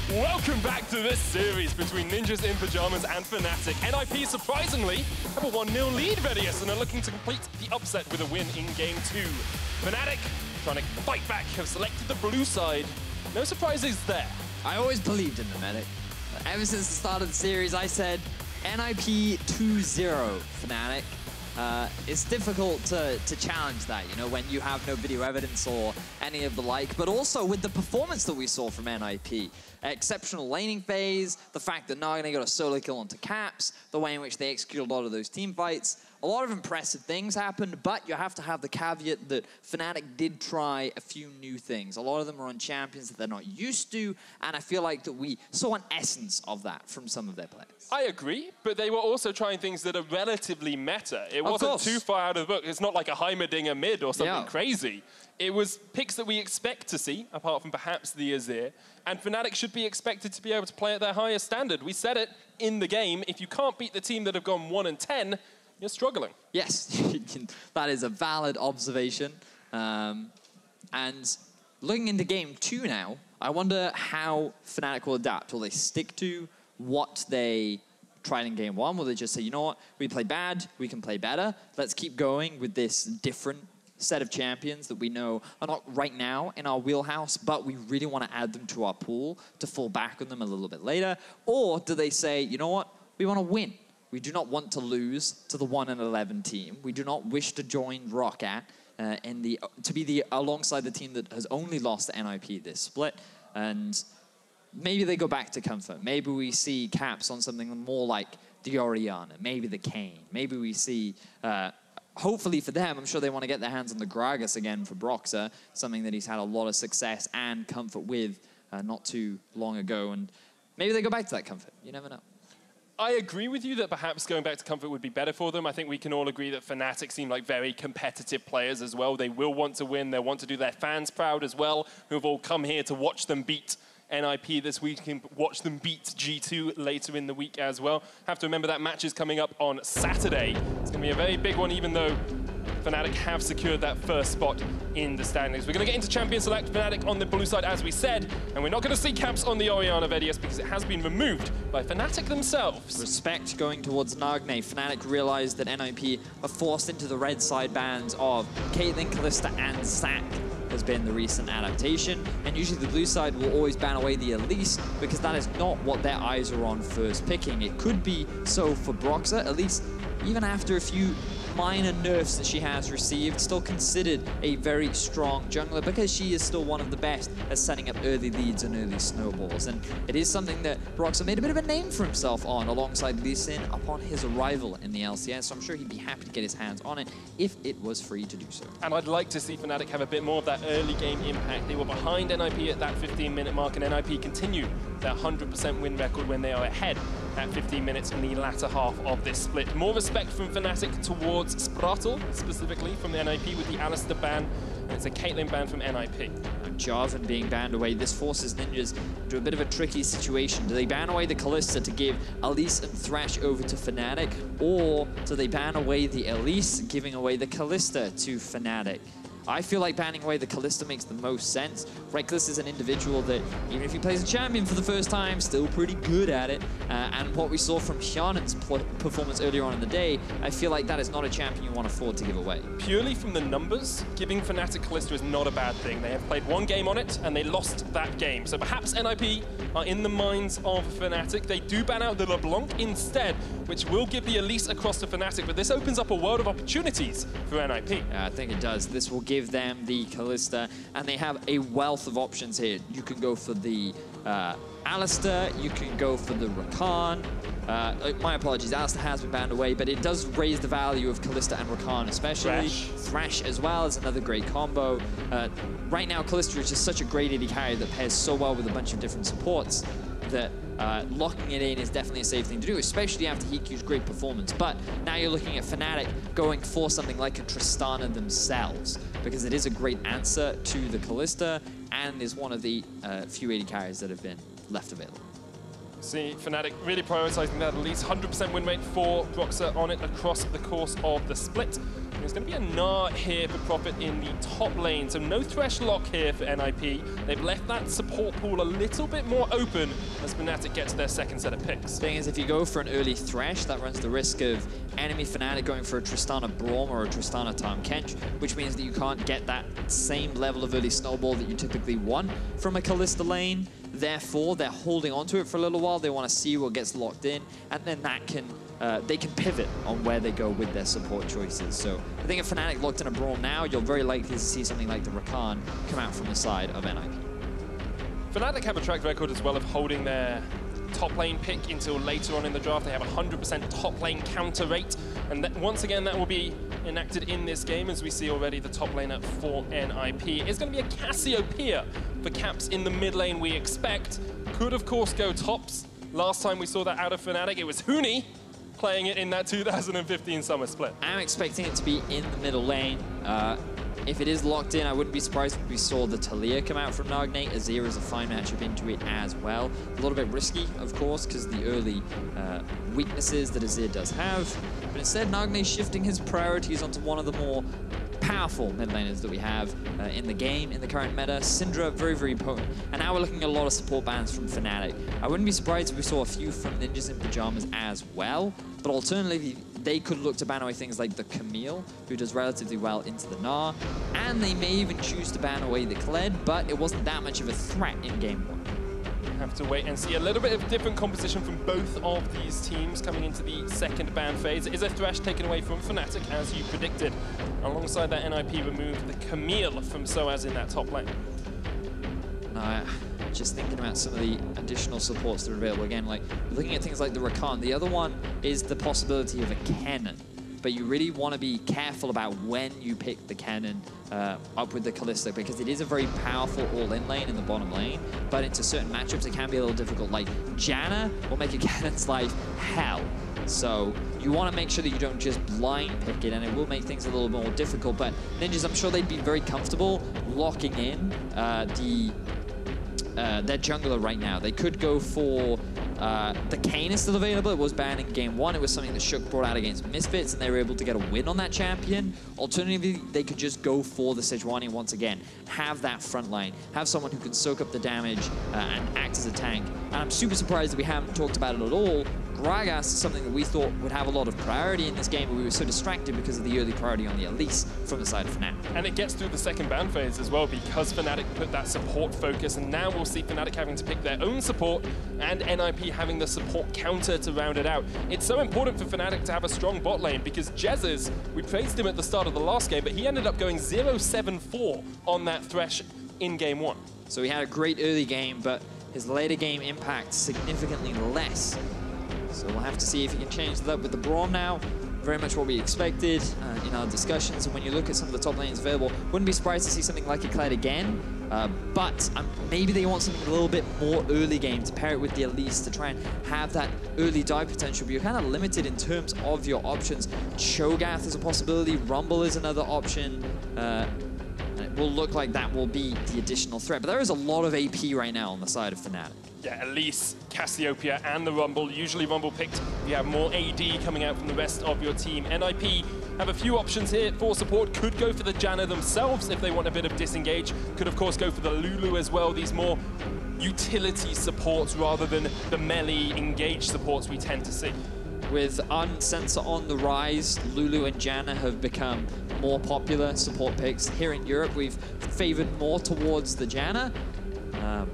Welcome back to this series between Ninjas in Pyjamas and Fnatic. NIP surprisingly have a 1-0 lead, Vedius, and are looking to complete the upset with a win in Game 2. Fnatic, trying to fight back, have selected the blue side. No surprises there. I always believed in the Medic. Ever since the start of the series, I said NIP 2-0 Fnatic. It's difficult to challenge that, you know, when you have no video evidence or any of the like, but also with the performance that we saw from NIP. Exceptional laning phase, the fact that Nagne got a solo kill onto Caps, the way in which they executed a lot of those team fights. A lot of impressive things happened, but you have to have the caveat that Fnatic did try a few new things. A lot of them are on champions that they're not used to, and I feel like that we saw an essence of that from some of their players. I agree, but they were also trying things that are relatively meta. It wasn't too far out of the book. It's not like a Heimerdinger mid or something crazy. It was picks that we expect to see, apart from perhaps the Azir, and Fnatic should be expected to be able to play at their highest standard. We said it in the game. If you can't beat the team that have gone 1-10, you're struggling. Yes, that is a valid observation. And looking into Game 2 now, I wonder how Fnatic will adapt. Will they stick to what they tried in Game 1? Will they just say, you know what, we played bad, we can play better. Let's keep going with this different set of champions that we know are not right now in our wheelhouse, but we really want to add them to our pool to fall back on them a little bit later? Or do they say, you know what, we want to win. We do not want to lose to the 1-11 team. We do not wish to join Rocket to be alongside the team that has only lost to NIP this split. And maybe they go back to comfort. Maybe we see Caps on something more like the Orianna, maybe the Kayn. Maybe we see, hopefully for them, I'm sure they want to get their hands on the Gragas again for Broxah, something that he's had a lot of success and comfort with not too long ago. And maybe they go back to that comfort. You never know. I agree with you that perhaps going back to comfort would be better for them. I think we can all agree that Fnatic seem like very competitive players as well. They will want to win. They want to do their fans proud as well, who have all come here to watch them beat NIP this week and watch them beat G2 later in the week as well. Have to remember that match is coming up on Saturday. It's going to be a very big one, even though Fnatic have secured that first spot in the standings. We're going to get into Champion Select. Fnatic on the blue side, as we said, and we're not going to see Caps on the Orianna Vedius because it has been removed by Fnatic themselves. Respect going towards Nagne. Fnatic realized that NIP are forced into the red side bans of Caitlyn, Kalista, and Zac has been the recent adaptation, and usually the blue side will always ban away the Elise because that is not what their eyes are on first picking. It could be so for Broxah. Elise, even after a few minor nerfs that she has received, still considered a very strong jungler because she is still one of the best at setting up early leads and early snowballs. And it is something that Broxah made a bit of a name for himself on alongside Lee Sin upon his arrival in the LCS, so I'm sure he'd be happy to get his hands on it if it was free to do so. And I'd like to see Fnatic have a bit more of that early game impact. They were behind NIP at that 15-minute mark, and NIP continue their 100% win record when they are ahead at 15 minutes in the latter half of this split. More respect from Fnatic towards Sprattel, specifically from the NIP with the Alistair ban, and it's a Caitlyn ban from NIP. And Jarvan being banned away, this forces Ninjas into a bit of a tricky situation. Do they ban away the Kalista to give Elise and Thresh over to Fnatic, or do they ban away the Elise, giving away the Kalista to Fnatic? I feel like banning away the Kalista makes the most sense. Rekkles is an individual that, even if he plays a champion for the first time, still pretty good at it. And what we saw from Hyun's performance earlier on in the day, I feel like that is not a champion you want to afford to give away. Purely from the numbers, giving Fnatic Kalista is not a bad thing. They have played one game on it, and they lost that game. So perhaps NIP are in the minds of Fnatic. They do ban out the LeBlanc instead, which will give the Elise across to Fnatic, but this opens up a world of opportunities for NIP. Yeah, I think it does. This will give them the Kalista, and they have a wealth of options here. You can go for the Alistair, you can go for the Rakan. My apologies, Alistair has been banned away, but it does raise the value of Kalista and Rakan especially. Thresh as well is another great combo. Right now, Kalista is just such a great AD carry that pairs so well with a bunch of different supports that locking it in is definitely a safe thing to do, especially after HeaQ's great performance. But now you're looking at Fnatic going for something like a Tristana themselves, because it is a great answer to the Kalista and is one of the few AD carries that have been left available. See Fnatic really prioritizing that at least 100% win rate for Broxah on it across the course of the split. There's going to be a Gnar here for Profit in the top lane, so no Thresh lock here for NIP. They've left that support pool a little bit more open as Fnatic get to their second set of picks. The thing is, if you go for an early Thresh, that runs the risk of enemy Fnatic going for a Tristana Braum or a Tristana Tahm Kench, which means that you can't get that same level of early snowball that you typically want from a Kalista lane. Therefore, they're holding onto it for a little while. They want to see what gets locked in, and then that can they can pivot on where they go with their support choices. So I think if Fnatic locked in a Braum now, you're very likely to see something like the Rakan come out from the side of NIP. Fnatic have a track record as well of holding their top lane pick until later on in the draft. They have a 100% top lane counter rate, and once again that will be enacted in this game, as we see already the top laner for NIP is going to be a Cassiopeia for Caps in the mid lane. We expect could of course go tops. Last time we saw that out of Fnatic, it was Huni playing it in that 2015 summer split. I'm expecting it to be in the middle lane. If it is locked in, I wouldn't be surprised if we saw the Talia come out from Nagne. Azir is a fine matchup into it as well. A little bit risky, of course, because the early weaknesses that Azir does have. But instead, Nagne shifting his priorities onto one of the more powerful mid laners that we have in the game, in the current meta. Syndra, very, very potent. And now we're looking at a lot of support bans from Fnatic. I wouldn't be surprised if we saw a few from Ninjas in Pyjamas as well. But alternatively, they could look to ban away things like the Camille, who does relatively well into the Gnar. And they may even choose to ban away the Kled, but it wasn't that much of a threat in game one. Have to wait and see. A little bit of different composition from both of these teams coming into the second ban phase. It is a Thresh taken away from Fnatic, as you predicted. Alongside that, NIP removed the Camille from sOAZ in that top lane. Just thinking about some of the additional supports that are available. Again, like looking at things like the Rakan. The other one is the possibility of a cannon. But you really want to be careful about when you pick the cannon up with the Kalista, because it is a very powerful all-in lane in the bottom lane, but into certain matchups it can be a little difficult. Like Janna will make a cannon's life hell. So you want to make sure that you don't just blind pick it, and it will make things a little more difficult. But Ninjas, I'm sure they'd be very comfortable locking in their jungler right now. They could go for the Kayn is still available. It was banned in game one. It was something that Sjokz brought out against Misfits, and they were able to get a win on that champion. Alternatively, they could just go for the Sejuani once again. Have that front line. Have someone who can soak up the damage and act as a tank. And I'm super surprised that we haven't talked about it at all. Gragas is something that we thought would have a lot of priority in this game, but we were so distracted because of the early priority on the Elise from the side of Fnatic. And it gets through the second ban phase as well, because Fnatic put that support focus, and now we'll see Fnatic having to pick their own support and NIP having the support counter to round it out. It's so important for Fnatic to have a strong bot lane, because Jesiz, we praised him at the start of the last game, but he ended up going 0-7-4 on that Thresh in game one. So he had a great early game, but his later game impact significantly less. So we'll have to see if he can change that up with the Braum now. Very much what we expected in our discussions. And when you look at some of the top lanes available, wouldn't be surprised to see something like a Kled again. But maybe they want something a little bit more early game to pair it with the Elise to try and have that early dive potential. But you're kind of limited in terms of your options. Cho'Gath is a possibility. Rumble is another option. And it will look like that will be the additional threat. But there is a lot of AP right now on the side of Fnatic. Yeah, Elise, Cassiopeia, and the Rumble. Usually Rumble picked. You have more AD coming out from the rest of your team. NIP have a few options here for support. Could go for the Janna themselves if they want a bit of disengage. Could, of course, go for the Lulu as well. These more utility supports rather than the melee engage supports we tend to see. With Unsensor on the rise, Lulu and Janna have become more popular support picks. Here in Europe, we've favored more towards the Janna,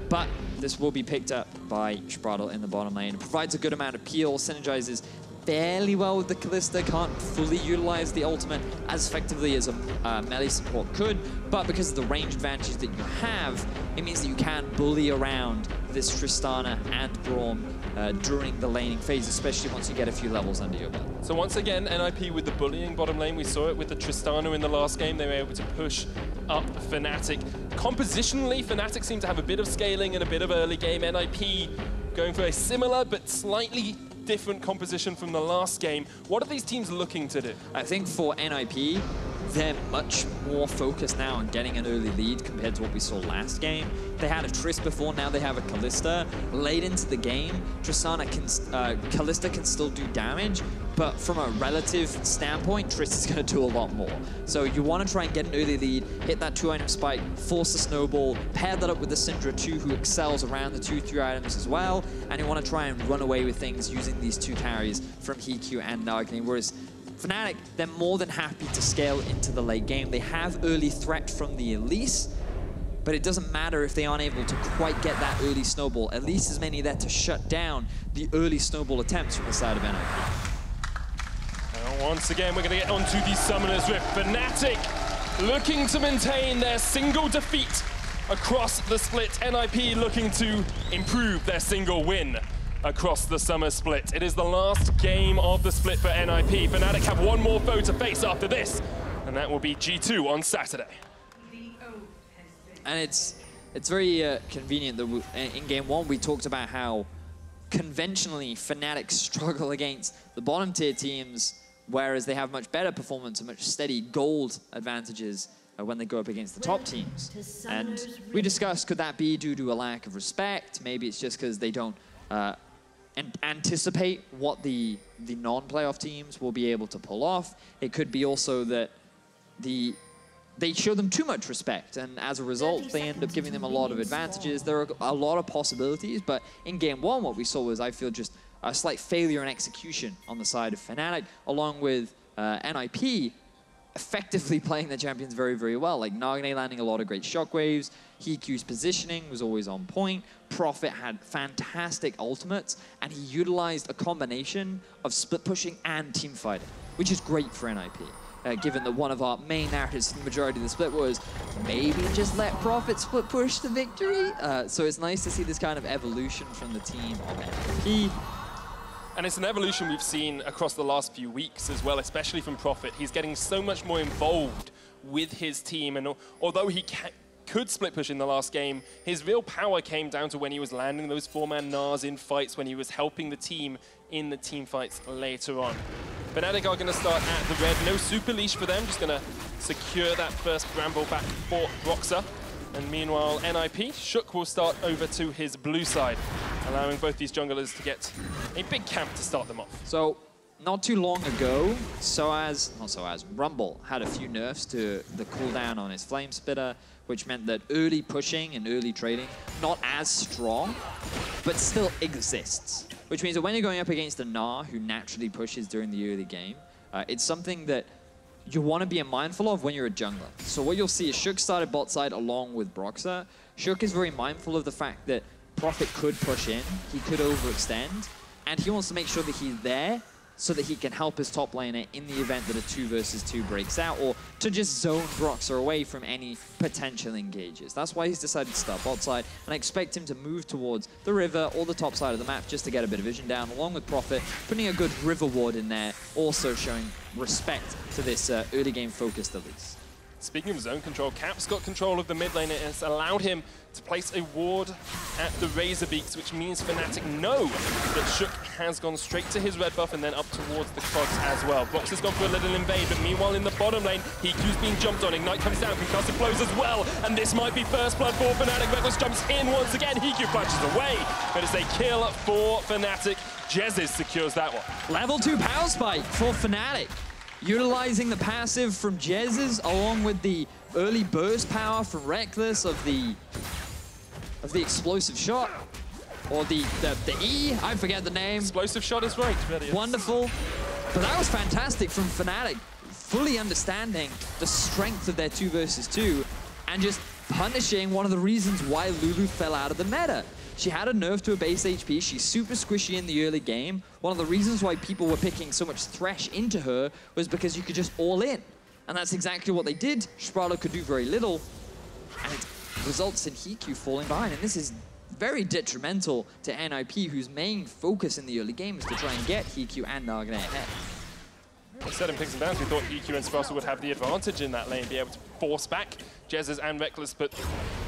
but this will be picked up by Sprattel in the bottom lane. It provides a good amount of peel, synergizes fairly well with the Kalista, can't fully utilize the ultimate as effectively as a melee support could, but because of the range advantages that you have, it means that you can bully around this Tristana and Braum during the laning phase, especially once you get a few levels under your belt. So once again, NIP with the bullying bottom lane. We saw it with the Tristana in the last game. They were able to push up Fnatic. Compositionally, Fnatic seem to have a bit of scaling and a bit of early game. NIP going for a similar but slightly different composition from the last game. What are these teams looking to do? I think for NIP, they're much more focused now on getting an early lead compared to what we saw last game. They had a Trist before, now they have a Kalista. Late into the game, Kalista can still do damage, but from a relative standpoint, Trist is going to do a lot more. So you want to try and get an early lead, hit that 2-item spike, force the snowball, pair that up with the Syndra too, who excels around the 2-3 items as well, and you want to try and run away with things using these two carries from HeaQ and Nagne, whereas Fnatic, they're more than happy to scale into the late game. They have early threat from the Elise, but it doesn't matter if they aren't able to quite get that early snowball. Elise is mainly there to shut down the early snowball attempts from the side of NIP. Once again, we're going to get onto the Summoners with Fnatic looking to maintain their single defeat across the split. NIP looking to improve their single win across the summer split. It is the last game of the split for NIP. Fnatic have one more foe to face after this, and that will be G2 on Saturday. And it's very convenient that in game one we talked about how conventionally Fnatic struggle against the bottom tier teams, whereas they have much better performance and much steady gold advantages when they go up against the top teams. And we discussed, could that be due to a lack of respect? Maybe it's just because they don't anticipate what the non-playoff teams will be able to pull off. It could be also that they show them too much respect, and as a result, they end up giving them a lot of advantages. There are a lot of possibilities, but in game one, what we saw was, I feel, just a slight failure in execution on the side of Fnatic, along with NIP effectively playing their champions very, very well. Like Nagne landing a lot of great shockwaves, HeaQ's positioning was always on point, Prophet had fantastic ultimates, and he utilized a combination of split pushing and team fighting, which is great for NIP. Given that one of our main narratives for the majority of the split was maybe just let Prophet split push to victory. So it's nice to see this kind of evolution from the team of NIP. And it's an evolution we've seen across the last few weeks as well, especially from Prophet. He's getting so much more involved with his team, and although he could split push in the last game, his real power came down to when he was landing those 4-man Gnars in fights, when he was helping the team in the team fights later on. Fnatic are going to start at the red. No super leash for them, just going to secure that first Bramble back for Broxah. And meanwhile, NIP, Sjokz will start over to his blue side, allowing both these junglers to get a big camp to start them off. So, not too long ago, Rumble had a few nerfs to the cooldown on his Flame Spitter, which meant that early pushing and early trading, not as strong, but still exists. Which means that when you're going up against a Gnar who naturally pushes during the early game, it's something that you want to be mindful of when you're a jungler. So what you'll see is Sjokz started bot side along with Broxah. Sjokz is very mindful of the fact that Prophet could push in, he could overextend, and he wants to make sure that he's there so that he can help his top laner in the event that a 2 versus 2 breaks out, or to just zone Broxah away from any potential engages. That's why he's decided to start bot side, and I expect him to move towards the river or the top side of the map just to get a bit of vision down, along with Prophet, putting a good river ward in there, also showing respect to this early game focused Elise. Speaking of zone control, Cap's got control of the mid lane, and it's allowed him to place a ward at the Razor Beaks, which means Fnatic know that Sjokz has gone straight to his red buff and then up towards the Cogs as well. Brox has gone for a little invade, but meanwhile in the bottom lane, HeaQ's being jumped on. Ignite comes down, concussive flows as well, and this might be first blood for Fnatic. Rekkles jumps in once again, HeaQ flashes away, but it's a kill for Fnatic. Jesiz secures that one. Level 2 power spike for Fnatic. Utilizing the passive from Jesiz along with the early burst power from Rekkles of the explosive shot, or the E, I forget the name. Explosive shot is right, Vedius. Wonderful. But that was fantastic from Fnatic, fully understanding the strength of their 2 versus 2 and just punishing one of the reasons why Lulu fell out of the meta. She had a nerf to her base HP, she's super squishy in the early game. One of the reasons why people were picking so much Thresh into her was because you could just all in. And that's exactly what they did. Sprattel could do very little, and it results in HeaQ falling behind. And this is very detrimental to NIP, whose main focus in the early game is to try and get HeaQ and Nagne ahead. Instead in picks and bans, we thought HeaQ and Sprattel would have the advantage in that lane, be able to force back Jesiz and Rekkles, but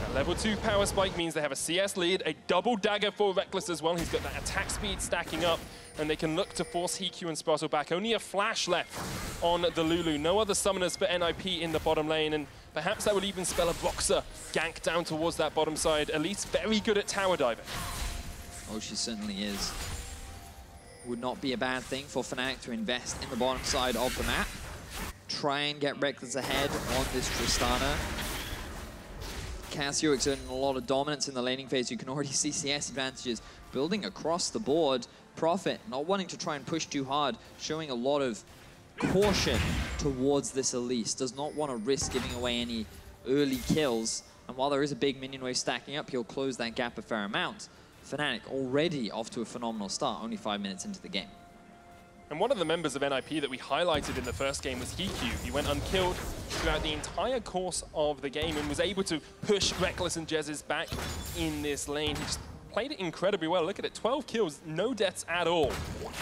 a level 2 power spike means they have a CS lead, a double dagger for Rekkles as well. He's got that attack speed stacking up, and they can look to force HeaQ and Sprattel back. Only a flash left on the Lulu. No other summoners for NIP in the bottom lane, and perhaps that would even spell a Broxah gank down towards that bottom side. Elise very good at tower diving. Oh, she certainly is. Would not be a bad thing for Fnatic to invest in the bottom side of the map. Try and get Rekkles ahead on this Tristana. Cassio exerting a lot of dominance in the laning phase. You can already see CS advantages building across the board. Prophet not wanting to try and push too hard, showing a lot of caution towards this Elise. Does not want to risk giving away any early kills. And while there is a big minion wave stacking up, he'll close that gap a fair amount. Fnatic already off to a phenomenal start, only 5 minutes into the game. And one of the members of NIP that we highlighted in the first game was HeaQ. He went unkilled throughout the entire course of the game and was able to push Rekkles and Jesiz back in this lane. He just played it incredibly well. Look at it, 12 kills, no deaths at all.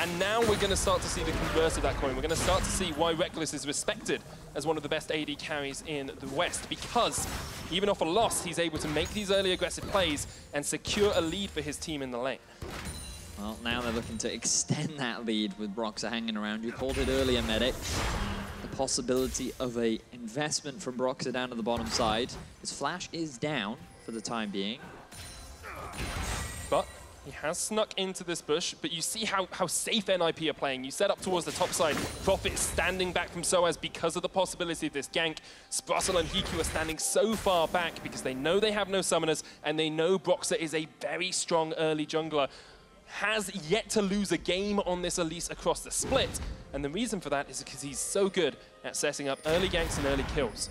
And now we're going to start to see the converse of that coin. We're going to start to see why Rekkles is respected as one of the best AD carries in the West, because even off a loss, he's able to make these early aggressive plays and secure a lead for his team in the lane. Well, now they're looking to extend that lead with Broxah hanging around. You called it earlier, Medic. The possibility of a investment from Broxah down to the bottom side. His flash is down for the time being. But he has snuck into this bush, but you see how safe NIP are playing. You set up towards the top side. Prophet is standing back from sOAZ because of the possibility of this gank. Sprattel and HeaQ are standing so far back because they know they have no summoners, and they know Broxah is a very strong early jungler. Has yet to lose a game on this Elise across the split, and the reason for that is because he's so good at setting up early ganks and early kills.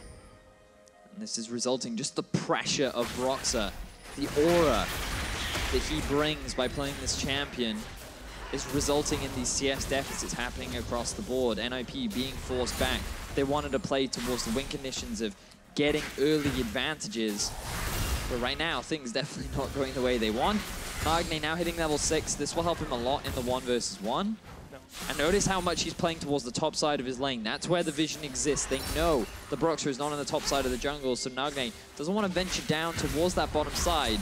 And this is resulting just the pressure of Broxah, the aura that he brings by playing this champion is resulting in these CS deficits happening across the board. NIP being forced back. They wanted to play towards the win conditions of getting early advantages, but right now things definitely not going the way they want. Nagne now hitting level 6. This will help him a lot in the 1 versus 1. No. And notice how much he's playing towards the top side of his lane. That's where the vision exists. They know the Broxah is not on the top side of the jungle, so Nagne doesn't want to venture down towards that bottom side,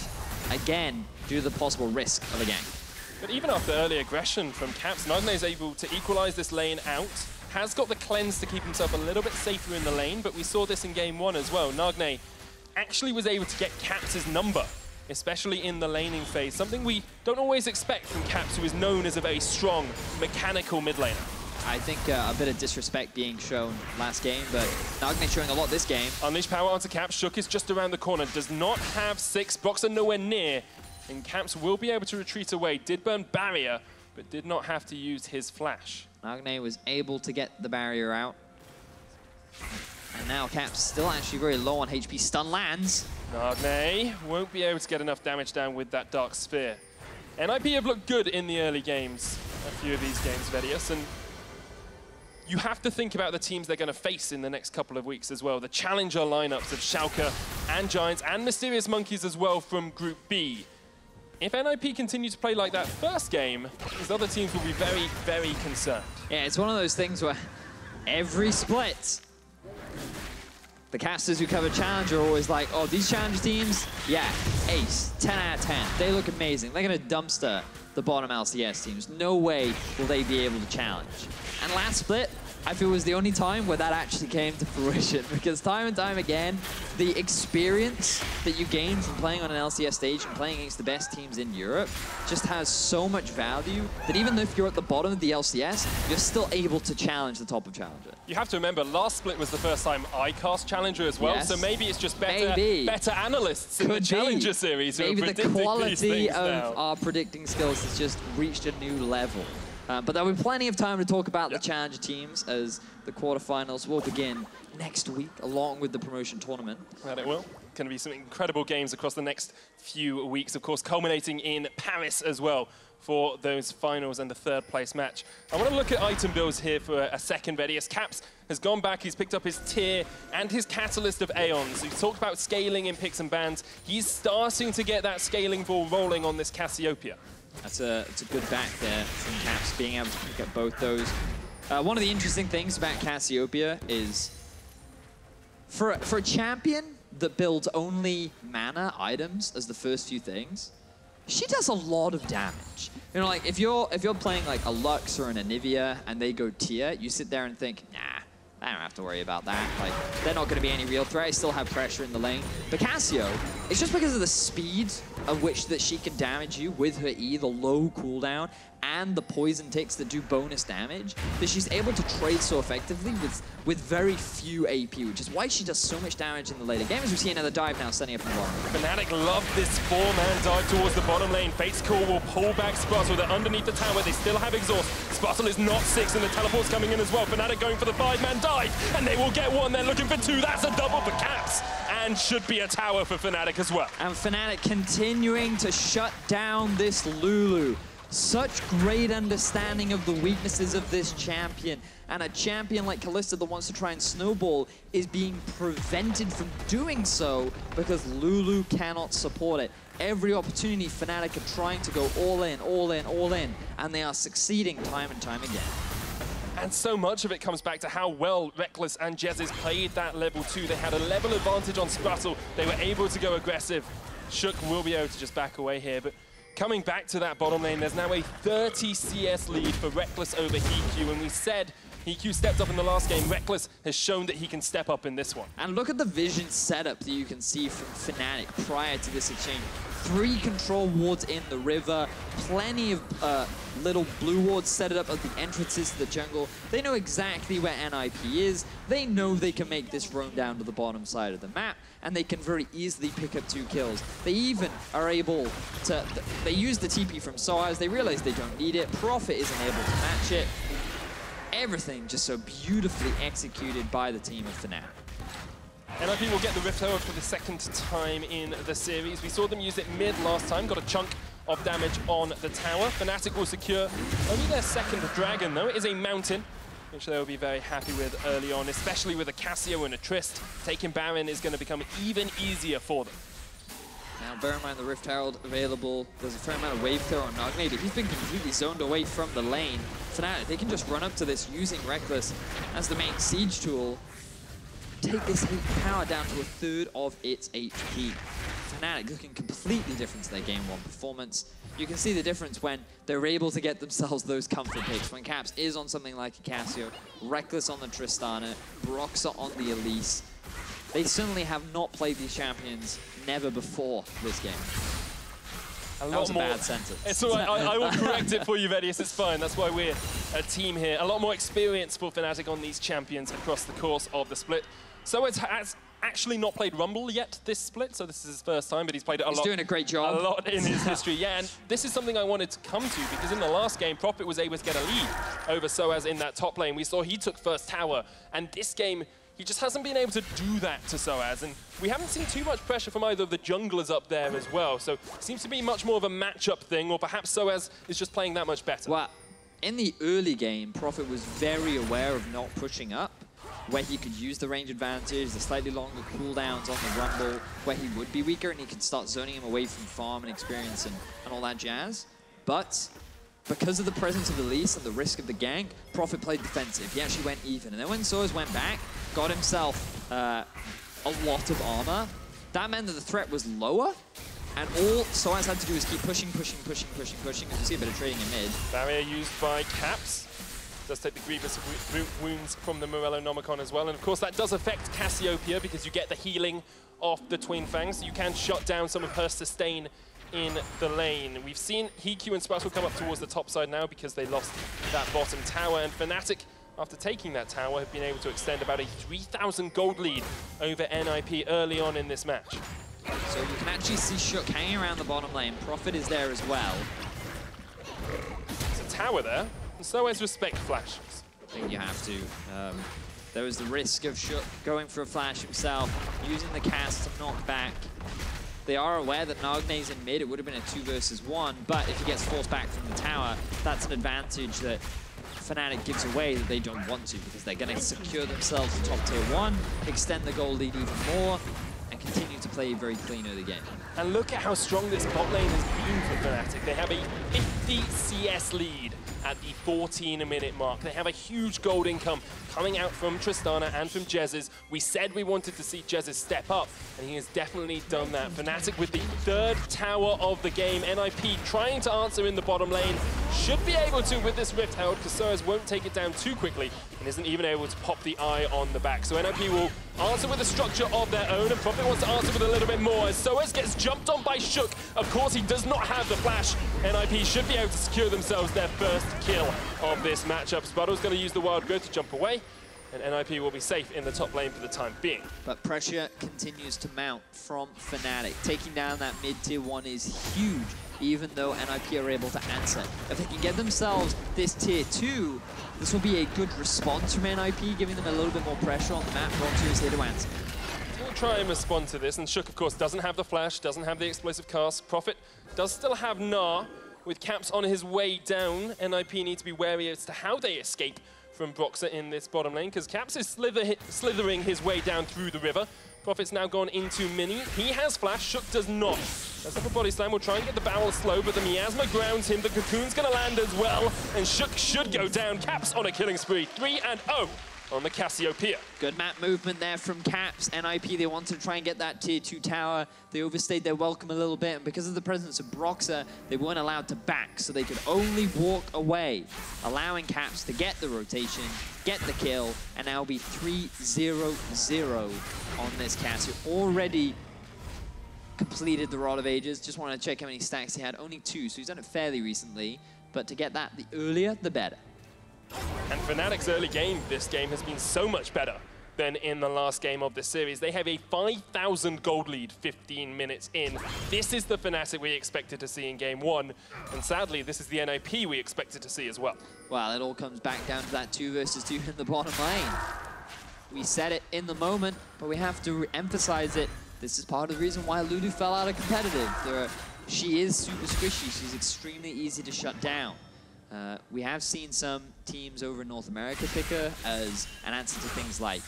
again, due to the possible risk of a gank. But even after early aggression from Caps, Nagne is able to equalize this lane out. Has got the cleanse to keep himself a little bit safer in the lane, but we saw this in game 1 as well. Nagne actually was able to get Caps' number, especially in the laning phase, something we don't always expect from Caps, who is known as a very strong, mechanical mid laner. I think a bit of disrespect being shown last game, but Nagne showing a lot this game. Unleash power onto Caps. Sjokz is just around the corner, does not have 6. Broxah nowhere near, and Caps will be able to retreat away. Did burn barrier, but did not have to use his flash. Nagne was able to get the barrier out. And now Caps still actually very low on HP. Stun lands. Nagne won't be able to get enough damage down with that Dark Sphere. NIP have looked good in the early games, a few of these games, Vedius, and you have to think about the teams they're going to face in the next couple of weeks as well. The challenger lineups of Schalke and Giants and Mysterious Monkeys as well from Group B. If NIP continue to play like that first game, these other teams will be very, very concerned. Yeah, it's one of those things where every split, the casters who cover Challenger are always like, oh, these Challenger teams, yeah, ace, 10 out of 10. They look amazing. They're going to dumpster the bottom LCS teams. No way will they be able to challenge. And last split, I feel was the only time where that actually came to fruition, because time and time again, the experience that you gain from playing on an LCS stage and playing against the best teams in Europe just has so much value that even if you're at the bottom of the LCS, you're still able to challenge the top of Challenger. You have to remember, last split was the first time I cast Challenger as well, so maybe it's just better analysts in the Challenger series who are predicting the quality these things of now. our predicting skills has just reached a new level. But there'll be plenty of time to talk about the Challenger teams as the quarterfinals will begin next week, along with the promotion tournament. And it will. Going to be some incredible games across the next few weeks, of course, culminating in Paris as well for those finals and the third place match. I want to look at item builds here for a second, Vedius. Caps has gone back, he's picked up his tier and his catalyst of Aeons. He's talked about scaling in picks and bans. He's starting to get that scaling ball rolling on this Cassiopeia. It's a good back there from Caps, being able to pick up both those. One of the interesting things about Cassiopeia is for a champion that builds only mana items as the first few things, she does a lot of damage. You know, like if you're playing like a Lux or an Anivia and they go tier, you sit there and think, nah, I don't have to worry about that. Like, they're not going to be any real threat. I still have pressure in the lane. But Cassio, it's just because of the speed of which that she can damage you with her E, the low cooldown, and the poison ticks that do bonus damage, that she's able to trade so effectively with very few AP, which is why she does so much damage in the later game. As we see another dive now, setting up in the bottom. Fnatic love this 4-man dive towards the bottom lane. Fate's Call will pull back Sprattel. They're underneath the tower. They still have exhaust. Sprattel is not 6, and the teleport's coming in as well. Fnatic going for the 5-man dive, and they will get one. They're looking for 2. That's a double for Caps, and should be a tower for Fnatic as well. And Fnatic continuing to shut down this Lulu. Such great understanding of the weaknesses of this champion. And a champion like Kalista that wants to try and snowball is being prevented from doing so because Lulu cannot support it. Every opportunity, Fnatic are trying to go all in, all in, all in, and they are succeeding time and time again. And so much of it comes back to how well Rekkles and Jesiz played that level 2. They had a level advantage on Sprattel. They were able to go aggressive. Sjokz will be able to just back away here, but coming back to that bottom lane, there's now a 30 CS lead for Rekkles over HeaQ, and we said HeaQ stepped up in the last game. Rekkles has shown that he can step up in this one. And look at the vision setup that you can see from Fnatic prior to this exchange. 3 control wards in the river, plenty of little blue wards set up at the entrances to the jungle. They know exactly where NIP is. They know they can make this roam down to the bottom side of the map, and they can very easily pick up 2 kills. They even are able to, they use the TP from sOAZ, they realize they don't need it, Prophet isn't able to match it. Everything just so beautifully executed by the team of Fnatic. NIP will get the Rift Herald for the 2nd time in the series. We saw them use it mid last time, got a chunk of damage on the tower. Fnatic will secure only their 2nd dragon, though. It is a mountain, which they will be very happy with early on, especially with a Cassio and a Trist. Taking Baron is going to become even easier for them. Now, bear in mind the Rift Herald available. There's a fair amount of wave throw on Nagne, but he's been completely zoned away from the lane. Fnatic, they can just run up to this using Rekkles as the main siege tool. Take this power down to 1/3 of its HP. Fnatic looking completely different to their Game 1 performance. You can see the difference when they're able to get themselves those comfort picks. When Caps is on something like a Cassio, Rekkles on the Tristana, Broxah on the Elise. They certainly have not played these champions never before this game. That was a bad sentence. It's all right, I will correct it for you, Vedius, it's fine. That's why we're a team here. A lot more experience for Fnatic on these champions across the course of the split. sOAZ has actually not played Rumble yet this split, so this is his first time, but he's played it a lot. He's doing a great job. A lot in his history, yeah, and this is something I wanted to come to, because in the last game, Prophet was able to get a lead over sOAZ in that top lane. We saw he took first tower, and this game, he just hasn't been able to do that to sOAZ, and we haven't seen too much pressure from either of the junglers up there as well, so it seems to be much more of a matchup thing, or perhaps sOAZ is just playing that much better. Well, in the early game, Prophet was very aware of not pushing up, where he could use the range advantage, the slightly longer cooldowns on the Rumble, where he would be weaker and he could start zoning him away from farm and experience and all that jazz. But because of the presence of Elise and the risk of the gank, Prophet played defensive. He actually went even. And then when sOAZ went back, got himself a lot of armor, that meant that the threat was lower. And all sOAZ had to do was keep pushing. As you see a bit of trading in mid. Barrier used by Caps. Does take the grievous wounds from the Morello Nomicon as well. And of course that does affect Cassiopeia because you get the healing off the Twin Fangs. So you can shut down some of her sustain in the lane. We've seen HeaQ and Sprattel come up towards the top side now because they lost that bottom tower. And Fnatic, after taking that tower, have been able to extend about a 3,000 gold lead over NIP early on in this match. So you can actually see Sjokz hanging around the bottom lane. Prophet is there as well. There's a tower there. sOAZ respect flashes. I think you have to. There was the risk of Sjokz going for a flash himself, using the cast to knock back. They are aware that Nagne's in mid. It would have been a 2 versus 1, but if he gets forced back from the tower, that's an advantage that Fnatic gives away that they don't want to, because they're going to secure themselves to top tier 1, extend the gold lead even more, and continue to play very clean early game. And look at how strong this bot lane has been for Fnatic. They have a 50 CS lead at the 14-minute mark. They have a huge gold income coming out from Tristana and from Jesiz. We said we wanted to see Jesiz step up, and he has definitely done that. Fnatic with the third tower of the game. NIP trying to answer in the bottom lane. Should be able to with this Rift Herald, because sOAZ won't take it down too quickly and isn't even able to pop the eye on the back. So NIP will answer with a structure of their own, and Prophet wants to answer with a little bit more as sOAZ gets jumped on by Sjokz. Of course, he does not have the flash. NIP should be able to secure themselves their first kill of this matchup. Sprattel's going to use the wild growth to jump away, and NIP will be safe in the top lane for the time being. But pressure continues to mount from Fnatic. Taking down that mid-tier 1 is huge, even though NIP are able to answer. If they can get themselves this tier 2, this will be a good response from NIP, giving them a little bit more pressure on the map. Broxah is here to answer. We'll try and respond to this, and Sjokz, of course, doesn't have the flash, doesn't have the explosive cast. Prophet does still have Gnar, with Caps on his way down. NIP need to be wary as to how they escape from Broxah in this bottom lane, because Caps is slithering his way down through the river. Prophet's now gone into mini. He has flash, Sjokz does not. Let's have a body slam. We'll try and get the barrel slow, but the miasma grounds him. The cocoon's going to land as well, and Sjokz should go down. Caps on a killing spree, 3-0 on the Cassiopeia. Good map movement there from Caps. NIP, they wanted to try and get that tier 2 tower. They overstayed their welcome a little bit, and because of the presence of Broxah, they weren't allowed to back, so they could only walk away, allowing Caps to get the rotation, get the kill, and now be 3-0-0 on this Cass, who already completed the Rod of Ages. Just want to check how many stacks he had. Only 2, so he's done it fairly recently, but to get that, the earlier, the better. And Fnatic's early game this game has been so much better than in the last game of the series. They have a 5,000 gold lead 15 minutes in. This is the Fnatic we expected to see in game 1, and sadly, this is the NIP we expected to see as well. Well, it all comes back down to that 2 versus 2 in the bottom lane. We said it in the moment, but we have to emphasize it. This is part of the reason why Lulu fell out of competitive. She is super squishy. She's extremely easy to shut down. We have seen some teams over in North America pick her as an answer to things like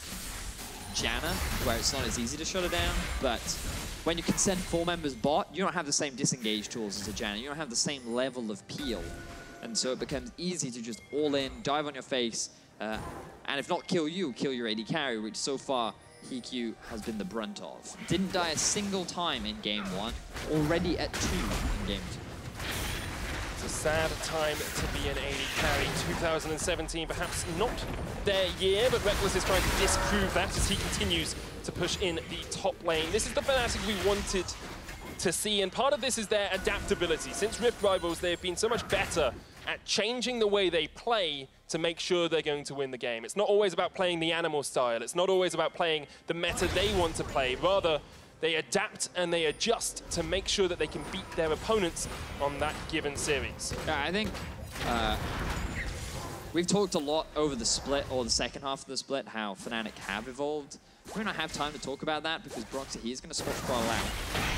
Janna, where it's not as easy to shut her down, but when you can send 4 members bot, you don't have the same disengage tools as a Janna. You don't have the same level of peel. And so it becomes easy to just all in, dive on your face, and if not kill you, kill your AD carry, which so far HeaQ has been the brunt of. Didn't die a single time in game 1, already at 2 in game 2. It's a sad time to be an AD carry. 2017, perhaps not their year, but Rekkles is trying to disprove that as he continues to push in the top lane. This is the Fnatic we wanted to see, and part of this is their adaptability. Since Rift Rivals, they've been so much better at changing the way they play to make sure they're going to win the game. It's not always about playing the animal style. It's not always about playing the meta they want to play. Rather, they adapt and they adjust to make sure that they can beat their opponents on that given series. Yeah, I think we've talked a lot over the split, or the second half of the split, how Fnatic have evolved. We don't have time to talk about that because Broxah, he's going to switch Sprattel out.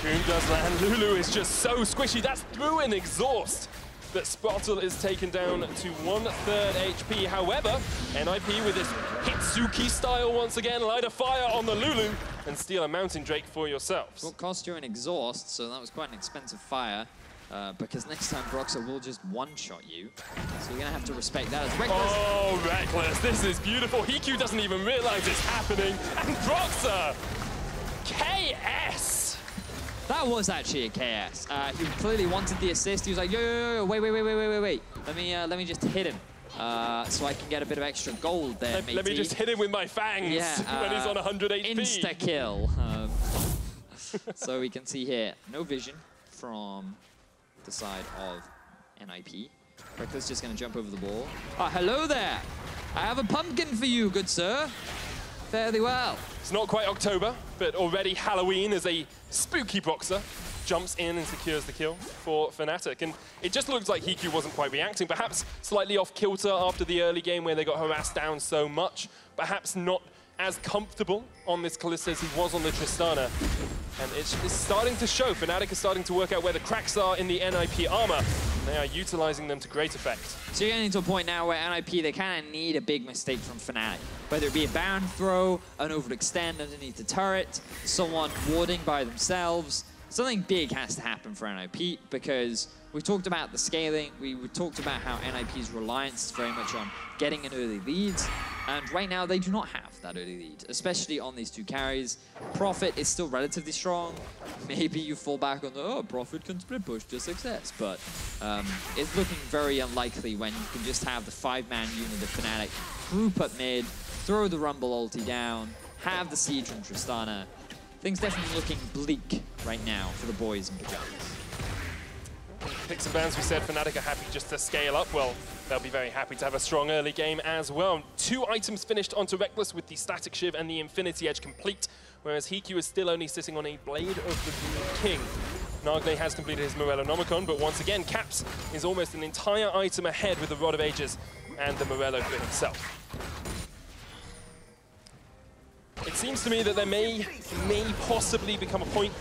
Boom does land. Lulu is just so squishy. That's through an exhaust that Sprattel is taken down to 1/3 HP. However, NIP with this Hitsuki style once again, light a fire on the Lulu and steal a Mountain Drake for yourselves. Well, cost you an exhaust, so that was quite an expensive fire. Because next time Broxah will just one-shot you. So you're going to have to respect that as Rekkles. Oh, Rekkles, this is beautiful. HeaQ doesn't even realize it's happening. And Broxah, KS. That was actually a KS. He clearly wanted the assist. He was like, yo, wait. Let me just hit him. So I can get a bit of extra gold there, matey. Let me just hit him with my fangs when he's on 100 HP. Insta-kill. So we can see here, no vision from the side of NIP. Rekkles just going to jump over the wall. Oh, hello there. I have a pumpkin for you, good sir. Fairly well. It's not quite October, but already Halloween as a spooky Broxah jumps in and secures the kill for Fnatic. And it just looks like HeaQ wasn't quite reacting. Perhaps slightly off kilter after the early game where they got harassed down so much. Perhaps not as comfortable on this Kalista as he was on the Tristana. And it's starting to show. Fnatic is starting to work out where the cracks are in the NIP armor. They are utilizing them to great effect. So you're getting to a point now where NIP, they kind of need a big mistake from Fnatic. Whether it be a Baron throw, an overextend underneath the turret, someone warding by themselves. Something big has to happen for NIP because we talked about the scaling, we talked about how NIP's reliance is very much on getting an early lead, and right now they do not have that early lead, especially on these two carries. Prophet is still relatively strong. Maybe you fall back on the, oh, Prophet can split push to success, but it's looking very unlikely when you can just have the 5-man unit of Fnatic group up mid, throw the Rumble ulti down, have the Siege from Tristana. Things definitely looking bleak right now for the boys in Pyjamas. Picks and bans, we said Fnatic are happy just to scale up. Well, they'll be very happy to have a strong early game as well. 2 items finished onto Rekkles with the Static Shiv and the Infinity Edge complete, whereas HeaQ is still only sitting on a Blade of the Green King. Nagne has completed his Morello-nomicon, but once again, Caps is almost an entire item ahead with the Rod of Ages and the Morello for himself. It seems to me that there may possibly become a point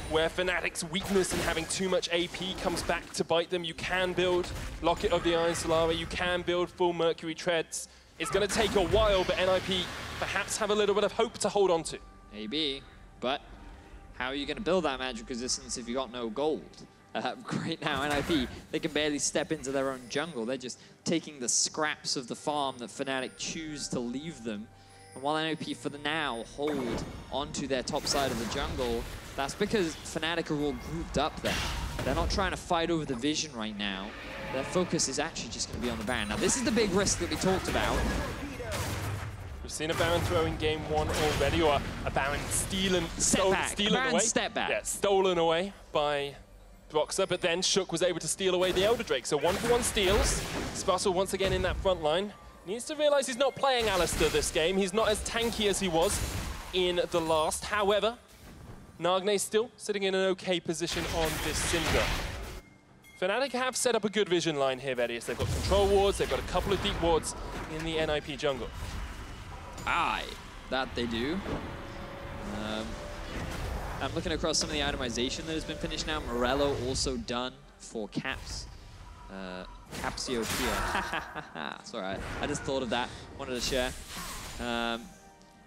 where Fnatic's weakness in having too much AP comes back to bite them. You can build Locket of the Iron Solara, you can build full Mercury Treads. It's going to take a while, but NIP perhaps have a little bit of hope to hold on to. Maybe, but how are you going to build that magic resistance if you got no gold? Right now, NIP, they can barely step into their own jungle. They're just taking the scraps of the farm that Fnatic choose to leave them. And while NIP for the now hold onto their top side of the jungle, that's because Fnatic are all grouped up there. They're not trying to fight over the vision right now. Their focus is actually just going to be on the Baron. Now, this is the big risk that we talked about. We've seen a Baron throw in game 1 already, or a Baron stolen away. Step back. Yeah, stolen away by Broxah, but then Sjokz was able to steal away the Elder Drake. So 1-for-1 steals. Sprattel once again in that front line. Needs to realize he's not playing Alistair this game. He's not as tanky as he was in the last. However, Nagne still sitting in an okay position on this Syndra. Fnatic have set up a good vision line here, Vedius. They've got control wards, they've got a couple of deep wards in the NIP jungle. Aye, that they do. I'm looking across some of the itemization that has been finished now. Morello also done for Caps. Cassiopeia. It's all right. I just thought of that. Wanted to share.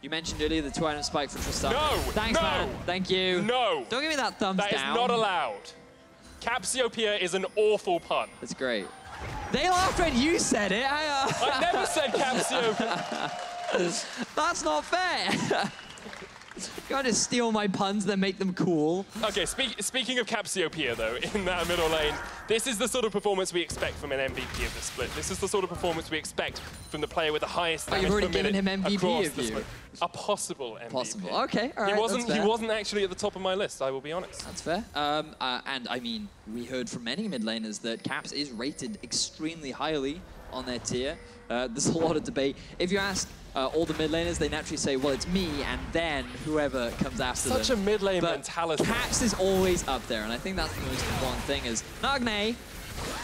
You mentioned earlier the 2-item spike for Tristana. No! Thanks, man. Thank you. No! Don't give me that thumbs down. That is not allowed. Cassiopeia is an awful pun. That's great. They laughed when you said it. I never said Cassiopeia. That's not fair. You gotta steal my puns, then make them cool. Okay, speaking of Cassiopeia, though, in that middle lane, this is the sort of performance we expect from an MVP of the split. This is the sort of performance we expect from the player with the highest damage per minute. You've already given him MVP of you. A possible MVP. Possible. Okay, all right. He wasn't actually at the top of my list, I will be honest. That's fair. And I mean, we heard from many mid laners that Caps is rated extremely highly on their tier. There's a lot of debate. If you ask all the mid laners, they naturally say, well, it's me and then whoever comes after them. Such a mid lane mentality. Caps is always up there, and I think that's the most important thing is Nagne.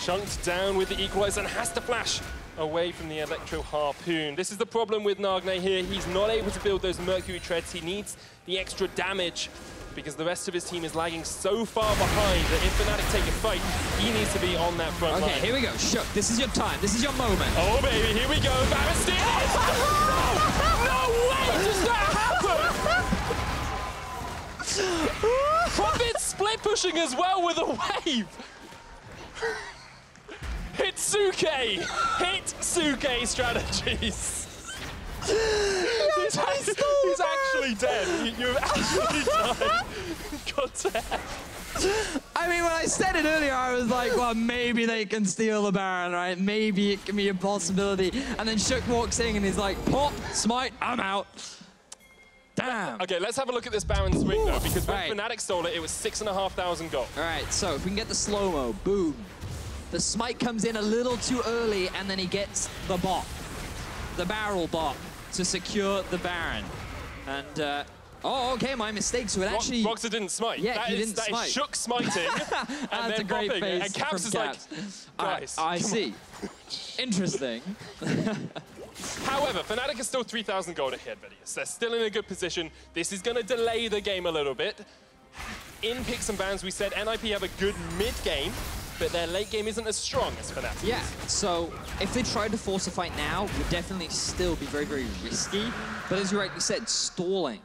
Chunked down with the equalizer and has to flash away from the Electro Harpoon. This is the problem with Nagne here. He's not able to build those Mercury Treads. He needs the extra damage because the rest of his team is lagging so far behind that if Fnatic take a fight, he needs to be on that front line. Okay, here we go. Sjokz, this is your time. This is your moment. Oh, baby, here we go. Baron steals! No way does that happen! Prophet split pushing as well with a wave. Hitsuke strategies. He's actually dead. You've actually died. God damn. I mean, when I said it earlier, I was like, well, maybe they can steal the Baron, right? Maybe it can be a possibility. And then Sjokz walks in and he's like, pop, smite, I'm out. Damn. Okay, let's have a look at this Baron swing, though, because when Fnatic stole it, it was 6,500 gold. All right, so if we can get the slow-mo, boom. The smite comes in a little too early, and then he gets the bot, the barrel bot, to secure the Baron. And, oh, okay, my mistake. So it actually... Broxah didn't smite. Yeah, he didn't smite. That is Sjokz smiting, and then great popping. face And Caps is like, guys, I see. Interesting. However, Fnatic is still 3,000 gold ahead, Vedius. They're still in a good position. This is going to delay the game a little bit. In picks and bans, we said NIP have a good mid-game. They have a good early game. But but their late game isn't as strong as Fnatic. Yeah, so if they tried to force a fight now, it would definitely still be very, very risky. But as you rightly said, stalling